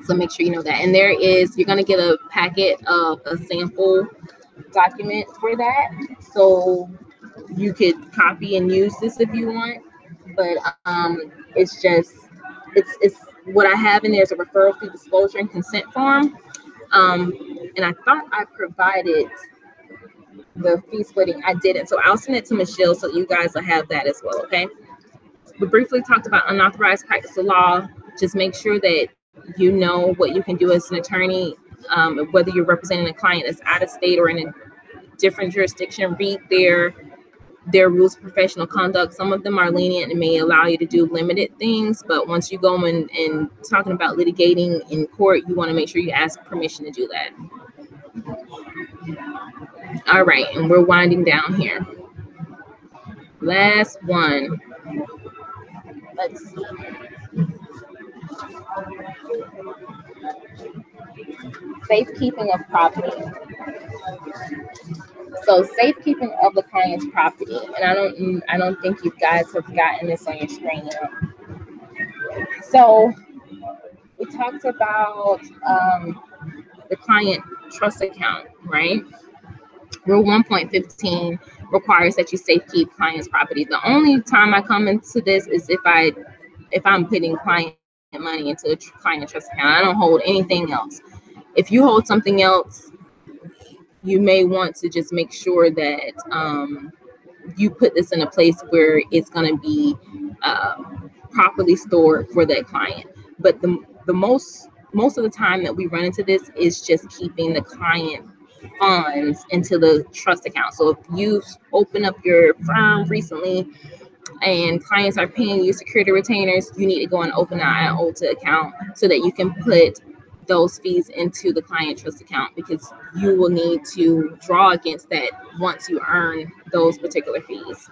So make sure you know that. And you're going to get a packet of a sample document for that. So you could copy and use this if you want. But it's what I have in there is a referral fee disclosure and consent form. And I thought I provided the fee splitting. I didn't. So I'll send it to Michelle so you guys will have that as well. Okay. We briefly talked about unauthorized practice of law. Just make sure that you know what you can do as an attorney, whether you're representing a client that's out of state or in a different jurisdiction. Read their rules of professional conduct. Some of them are lenient and may allow you to do limited things, but once you go and talking about litigating in court, you want to make sure you ask permission to do that. All right, and we're winding down here. Last one. Let's see. Safekeeping of property. So safekeeping of the client's property, and I don't think you guys have gotten this on your screen yet. So we talked about the client trust account, right? Rule 1.15 requires that you safekeep client's property. The only time I come into this is if I'm putting client money into a client trust account. I don't hold anything else. If you hold something else, you may want to just make sure that you put this in a place where it's going to be properly stored for that client. But the most of the time that we run into this is just keeping the client funds into the trust account. So if you open up your firm recently and clients are paying you security retainers, you need to go and open an OTA account so that you can put those fees into the client trust account, because you will need to draw against that once you earn those particular fees.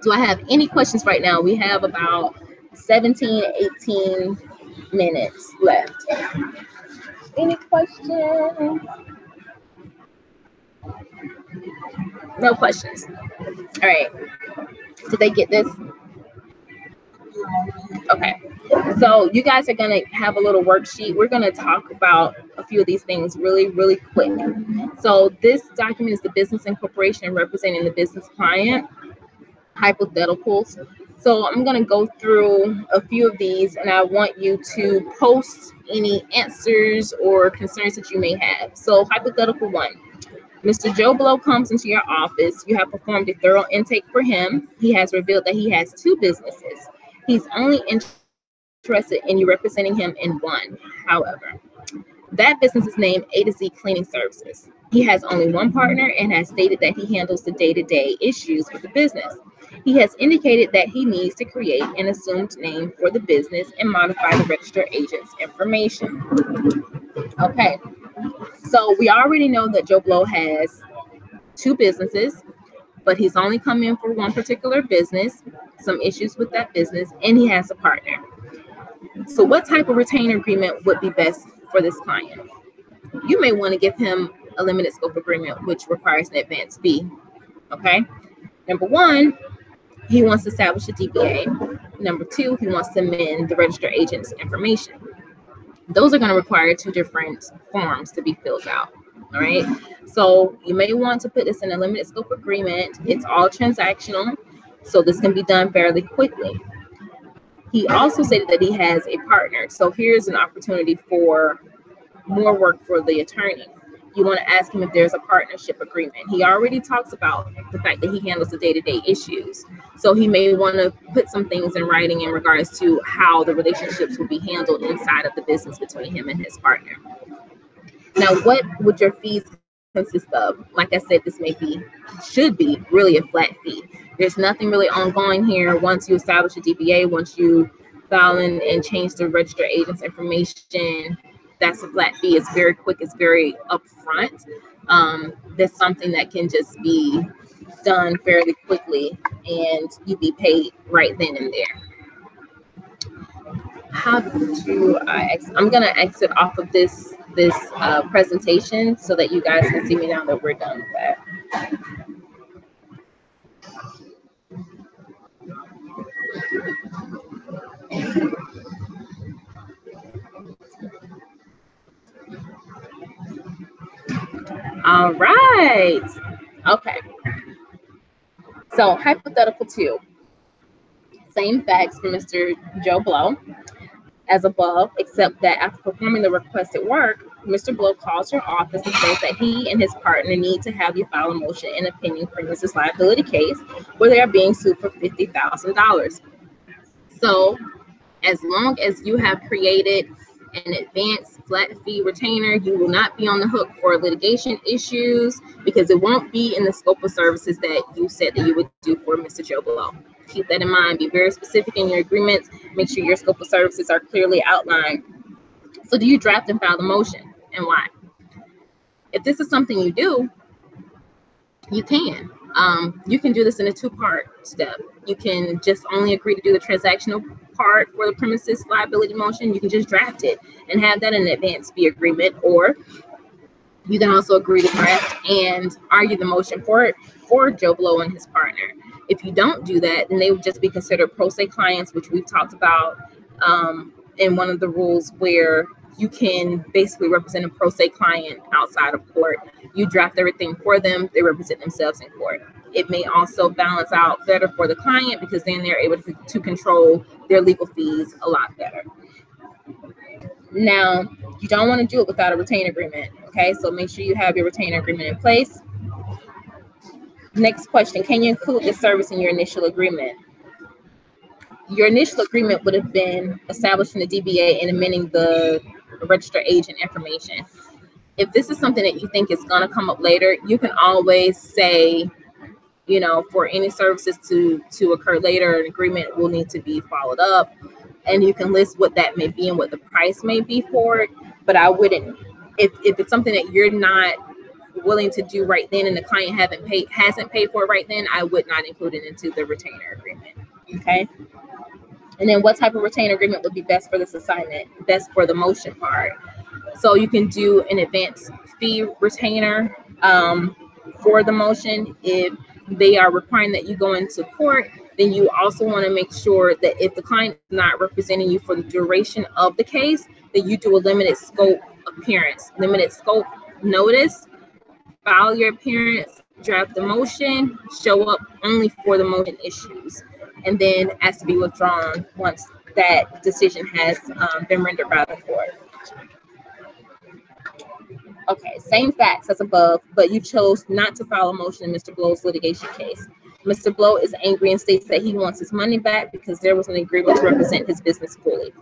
Do I have any questions right now? We have about 17, 18 minutes left. Any questions? No questions. All right. Did they get this? Okay. So you guys are going to have a little worksheet. We're going to talk about a few of these things really, really quick. So this document is the business incorporation representing the business client. Hypotheticals. So I'm going to go through a few of these, and I want you to post any answers or concerns that you may have. So hypothetical 1. Mr. Joe Blow comes into your office. You have performed a thorough intake for him. He has revealed that he has 2 businesses. He's only interested in you representing him in one. However, that business is named A to Z Cleaning Services. He has only one partner and has stated that he handles the day-to-day issues with the business. He has indicated that he needs to create an assumed name for the business and modify the registered agent's information. Okay, so we already know that Joe Blow has 2 businesses, but he's only come in for one particular business, some issues with that business, and he has a partner. So what type of retainer agreement would be best for this client? You may want to give him a limited scope agreement, which requires an advance fee. Okay. Number 1, he wants to establish a DBA. Number 2, he wants to amend the registered agent's information. Those are going to require 2 different forms to be filled out. All right. So you may want to put this in a limited scope agreement. It's all transactional, so this can be done fairly quickly. He also stated that he has a partner. So here's an opportunity for more work for the attorney. You want to ask him if there's a partnership agreement. He already talks about the fact that he handles the day-to-day issues. So he may want to put some things in writing in regards to how the relationships will be handled inside of the business between him and his partner. Now, what would your fees consist of? Like I said, this should be really a flat fee. There's nothing really ongoing here. Once you establish a DBA, once you file in and change the registered agent's information, that's a flat fee. It's very quick. It's very upfront. That's something that can just be done fairly quickly, and you be paid right then and there. How do I exit? I'm going to exit off of this presentation so that you guys can see me now that we're done with that. All right. Okay. So hypothetical 2. Same facts for Mr. Joe Blow as above, except that after performing the requested work, Mr. Blow calls your office and says that he and his partner need to have you file a motion in a pending premises liability case where they are being sued for $50,000. So as long as you have created an advanced flat fee retainer, you will not be on the hook for litigation issues, because it won't be in the scope of services that you said that you would do for Mr. Joe Blow. Keep that in mind. Be very specific in your agreements. Make sure your scope of services are clearly outlined. So do you draft and file the motion, and why? If this is something you do, you can. You can do this in a 2-part step. You can just only agree to do the transactional part for the premises liability motion, you can just draft it and have that in an advance fee agreement, or you can also agree to draft and argue the motion for Joe Blow and his partner. If you don't do that, then they would just be considered pro se clients, which we've talked about in one of the rules, where you can basically represent a pro se client outside of court. You draft everything for them, they represent themselves in court. It may also balance out better for the client because then they're able to control their legal fees a lot better. Now, you don't want to do it without a retainer agreement, okay? So make sure you have your retainer agreement in place. Next question, can you include this service in your initial agreement? Your initial agreement would have been establishing the DBA and amending the registered agent information. If this is something that you think is going to come up later, you can always say, you know, for any services to occur later, an agreement will need to be followed up, and you can list what that may be and what the price may be for it. But I wouldn't, if it's something that you're not willing to do right then and the client hasn't paid for it right then, I would not include it into the retainer agreement. Okay. And then what type of retainer agreement would be best for this assignment? Best for the motion part. So you can do an advance fee retainer for the motion. If they are requiring that you go into court, then you also want to make sure that if the client is not representing you for the duration of the case, that you do a limited scope appearance, limited scope notice, file your appearance, draft the motion, show up only for the motion issues, and then ask to be withdrawn once that decision has been rendered by the court. Okay, same facts as above, but you chose not to file a motion in Mr. Blow's litigation case. Mr. Blow is angry and states that he wants his money back because there was an agreement to represent his business fully.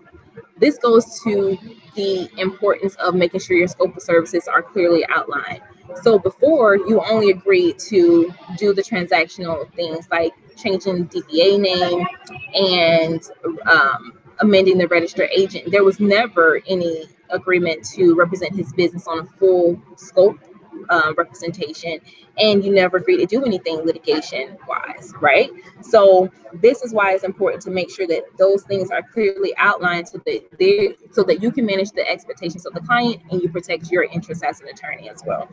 This goes to the importance of making sure your scope of services are clearly outlined. So before, you only agreed to do the transactional things like changing the DBA name and amending the registered agent. There was never any agreement to represent his business on a full scope representation, and you never agreed to do anything litigation wise, right? So this is why it's important to make sure that those things are clearly outlined so that you can manage the expectations of the client and you protect your interests as an attorney as well.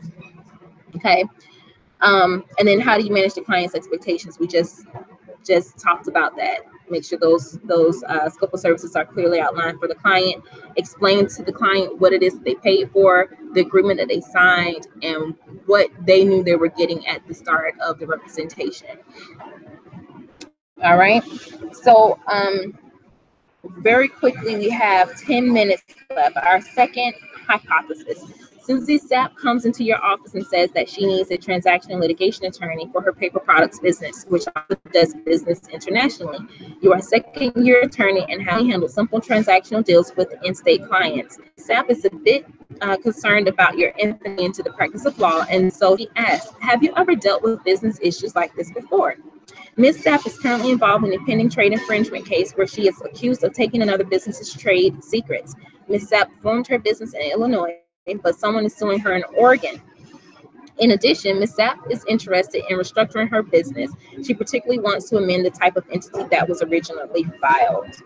Okay. And then how do you manage the client's expectations? We just talked about that. Make sure those scope of services are clearly outlined for the client. Explain to the client what it is that they paid for, the agreement that they signed, and what they knew they were getting at the start of the representation. All right. So very quickly, we have 10 minutes left. Our second hypothesis. Susie Sapp comes into your office and says that she needs a transaction and litigation attorney for her paper products business, which does business internationally. You are a second-year attorney and have handled simple transactional deals with in-state clients. Sapp is a bit concerned about your entry into the practice of law, and so she asks, have you ever dealt with business issues like this before? Ms. Sapp is currently involved in a pending trade infringement case where she is accused of taking another business's trade secrets. Ms. Sapp formed her business in Illinois, but someone is suing her in Oregon. In addition, Ms. Sapp is interested in restructuring her business. She particularly wants to amend the type of entity that was originally filed.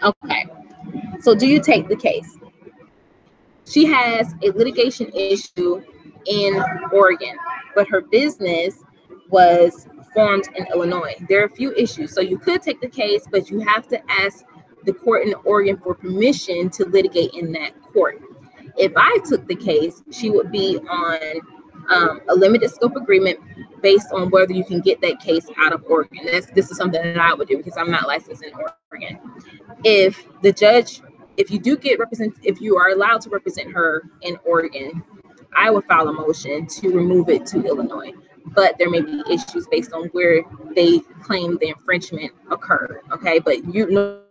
Okay, so do you take the case? She has a litigation issue in Oregon, but her business was formed in Illinois. There are a few issues. So you could take the case, but you have to ask the court in Oregon for permission to litigate in that court. If I took the case, she would be on a limited scope agreement based on whether you can get that case out of Oregon. This is something that I would do because I'm not licensed in Oregon. If the judge, if you are allowed to represent her in Oregon, I would file a motion to remove it to Illinois. But there may be issues based on where they claim the infringement occurred. Okay, but you know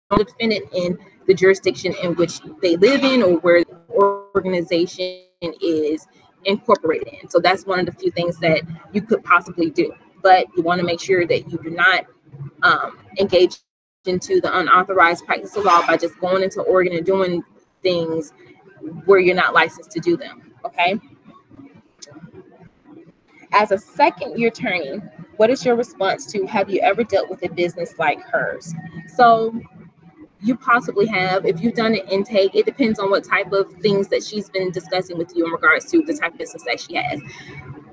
the defendant in the jurisdiction in which they live in or where the organization is incorporated in. So that's one of the few things that you could possibly do. But you want to make sure that you do not engage into the unauthorized practice of law by just going into Oregon and doing things where you're not licensed to do them. Okay. As a second-year attorney, What is your response to, have you ever dealt with a business like hers? So you possibly have. If you've done an intake, it depends on what type of things that she's been discussing with you in regards to the type of business that she has.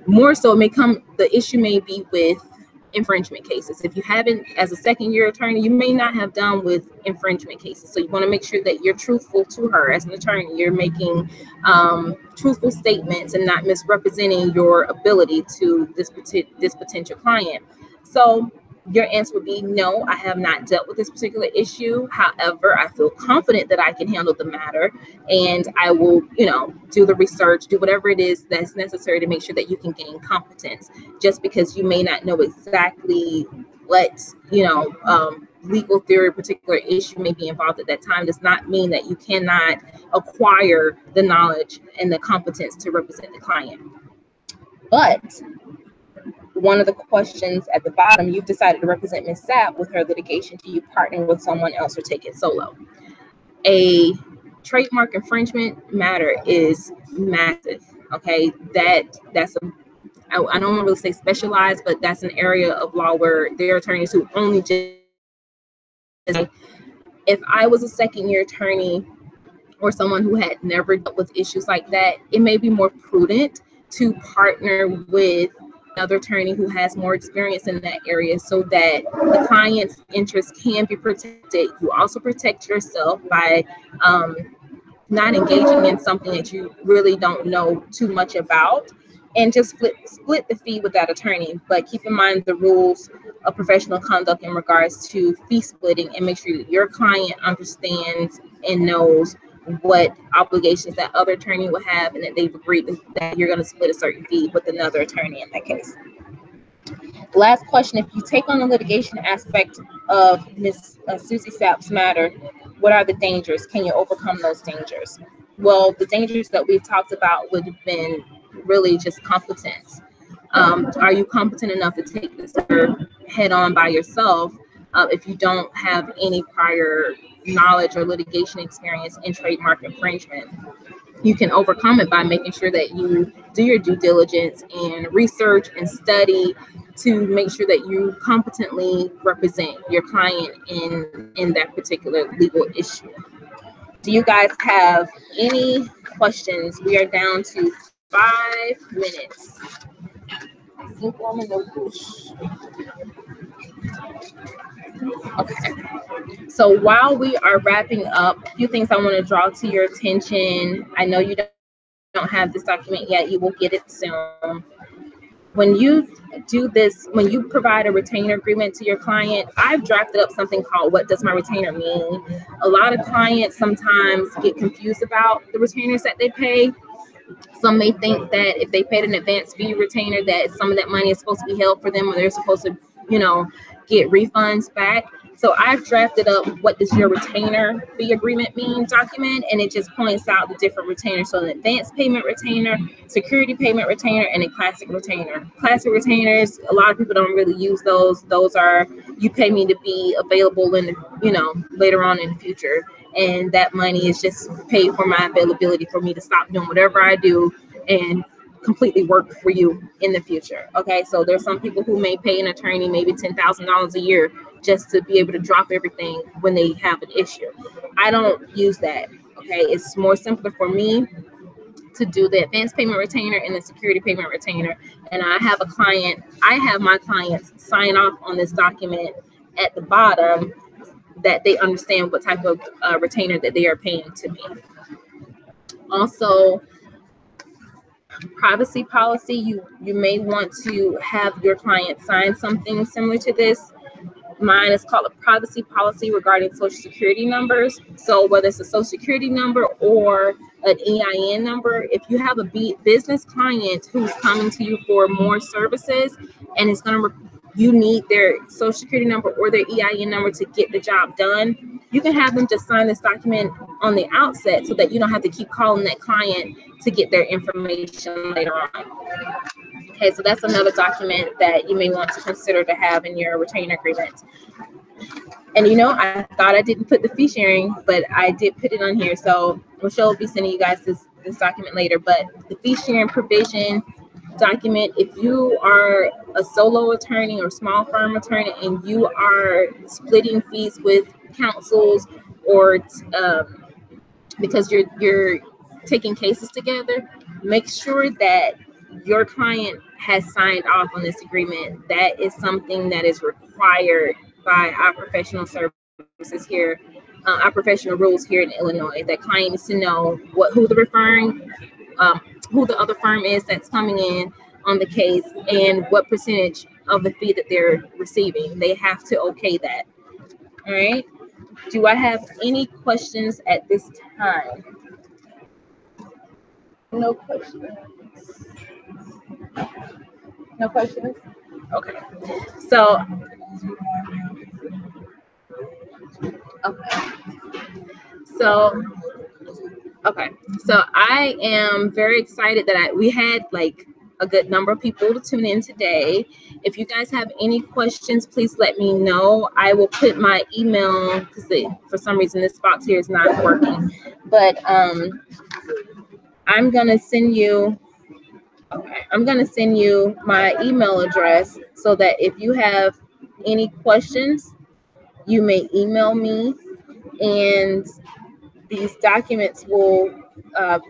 More so, the issue may be with infringement cases. If you haven't, as a second year attorney, you may not have done with infringement cases. So you want to make sure that you're truthful to her as an attorney. You're making truthful statements and not misrepresenting your ability to this potential client. So your answer would be no, I have not dealt with this particular issue. However, I feel confident that I can handle the matter, and I will, do the research, do whatever it is that's necessary to make sure that you can gain competence. Just because you may not know exactly what, legal theory, particular issue may be involved at that time, does not mean that you cannot acquire the knowledge and the competence to represent the client. But one of the questions at the bottom, you've decided to represent Ms. Sapp with her litigation. Do you partner with someone else or take it solo? A trademark infringement matter is massive. Okay, that's a, I don't want to really say specialized, but that's an area of law where there are attorneys who only just, if I was a second year attorney or someone who had never dealt with issues like that, it may be more prudent to partner with another attorney who has more experience in that area so that the client's interests can be protected. You also protect yourself by not engaging in something that you really don't know too much about, and just split the fee with that attorney. But keep in mind the rules of professional conduct in regards to fee splitting, and make sure that your client understands and knows what obligations that other attorney will have, and that they've agreed that you're going to split a certain fee with another attorney in that case. Last question: if you take on the litigation aspect of Ms. Susie Sapp's matter, what are the dangers? Can you overcome those dangers? Well, the dangers that we've talked about would have been really just competence. Are you competent enough to take this head on by yourself if you don't have any prior knowledge or litigation experience in trademark infringement? You can overcome it by making sure that you do your due diligence and research and study to make sure that you competently represent your client in that particular legal issue. Do you guys have any questions? We are down to 5 minutes. Okay. So while we are wrapping up, a few things I want to draw to your attention. I know you don't have this document yet. You will get it soon. When you do this, when you provide a retainer agreement to your client, I've drafted up something called "What Does My Retainer Mean?" A lot of clients sometimes get confused about the retainers that they pay. Some may think that if they paid an advance fee retainer, that some of that money is supposed to be held for them, or they're supposed to, get refunds back. So I've drafted up "What Does Your Retainer Fee Agreement Mean" document, and it just points out the different retainers. So an advance payment retainer, security payment retainer, and a classic retainer. Classic retainers, a lot of people don't really use those. Those are, you pay me to be available in, later on in the future. And that money is just paid for my availability for me to stop doing whatever I do and completely work for you in the future. Okay, so there's some people who may pay an attorney maybe $10,000 a year just to be able to drop everything when they have an issue. I don't use that. Okay, it's more simpler for me to do the advance payment retainer and the security payment retainer. And I have my clients sign off on this document at the bottom that they understand what type of retainer that they are paying to me. Also, privacy policy, you may want to have your client sign something similar to this. Mine is called a privacy policy regarding social security numbers. So whether it's a social security number or an EIN number, if you have a business client who's coming to you for more services and it's going to you need their social security number or their EIN number to get the job done, you can have them just sign this document on the outset so that you don't have to keep calling that client to get their information later on. Okay, so that's another document that you may want to consider to have in your retainer agreement. And I thought I didn't put the fee sharing, but I did put it on here. So Michelle will be sending you guys this document later. But the fee sharing provision, document. If you are a solo attorney or small firm attorney and you are splitting fees with counsels, or because you're taking cases together, make sure that your client has signed off on this agreement. That is something that is required by our professional services here, our professional rules here in Illinois. That client needs to know who the referring, who the other firm is that's coming in on the case, and what percentage of the fee that they're receiving. They have to okay that. All right. Do I have any questions at this time? No questions. No questions. Okay. So, okay. So, okay. So I am very excited that we had like a good number of people to tune in today. If you guys have any questions, please let me know. I will put my email, because for some reason this box here is not working. But I'm gonna send you. Okay, I'm gonna send you my email address so that if you have any questions, you may email me, and these documents will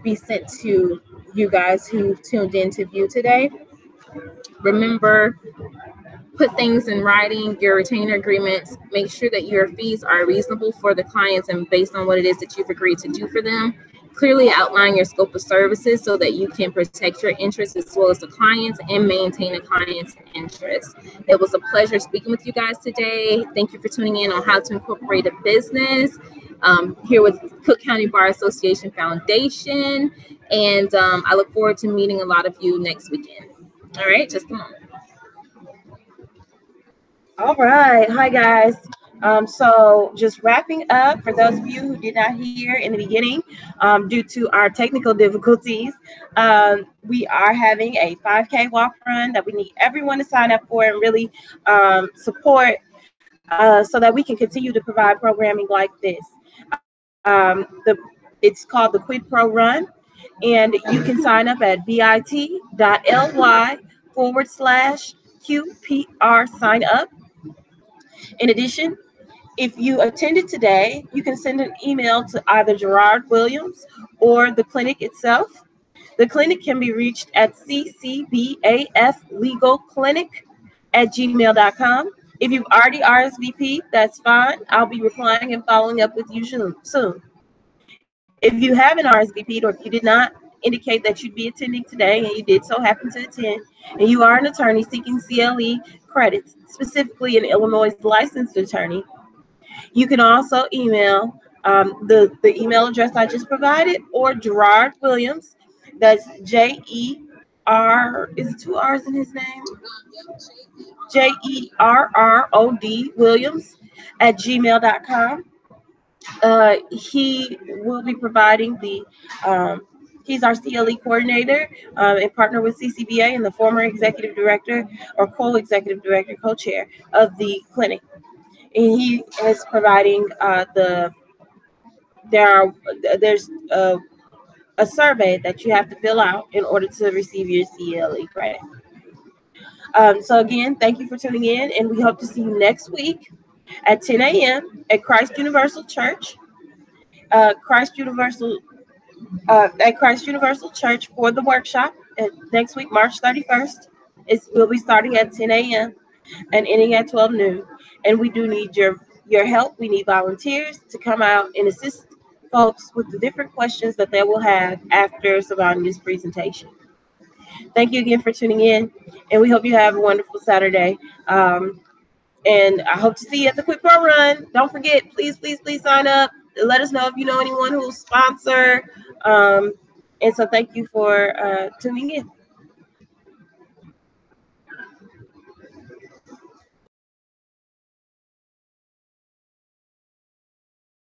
be sent to you guys who tuned in to view today. Remember, put things in writing, your retainer agreements. Make sure that your fees are reasonable for the clients and based on what it is that you've agreed to do for them. Clearly outline your scope of services so that you can protect your interests as well as the clients and maintain the client's interests. It was a pleasure speaking with you guys today. Thank you for tuning in on how to incorporate a business here with Cook County Bar Association Foundation. And I look forward to meeting a lot of you next weekend. All right, just a moment. All right. Hi, guys. So just wrapping up, for those of you who did not hear in the beginning, due to our technical difficulties, we are having a 5K walk run that we need everyone to sign up for and really support so that we can continue to provide programming like this. It's called the Quid Pro Run, and you can sign up at bit.ly/QPR sign up. In addition, if you attended today, you can send an email to either Gerard Williams or the clinic itself. The clinic can be reached at ccbaflegalclinic@gmail.com. If you've already RSVP'd, that's fine. I'll be replying and following up with you soon. If you haven't RSVP'd or if you did not indicate that you'd be attending today and you did so happen to attend, and you are an attorney seeking CLE credits, specifically an Illinois licensed attorney, you can also email the email address I just provided, or Gerard Williams. That's Jer. Is it two R's in his name? Jerrod Williams @gmail.com. He will be providing he's our CLE coordinator and partner with CCBA and the former executive director or co-executive director, co-chair of the clinic. And he is providing there's a survey that you have to fill out in order to receive your CLE credit. So again, thank you for tuning in, and we hope to see you next week at 10 a.m. at Christ Universal Church. Christ Universal at Christ Universal Church for the workshop next week, March 31st. We'll be starting at 10 a.m. and ending at 12 noon. And we do need your help. We need volunteers to come out and assist folks with the different questions that they will have after Savania's presentation. Thank you again for tuning in, and we hope you have a wonderful Saturday. And I hope to see you at the Quick Pro Run. Don't forget, please, please, please sign up. Let us know if you know anyone who'll sponsor. And so thank you for tuning in.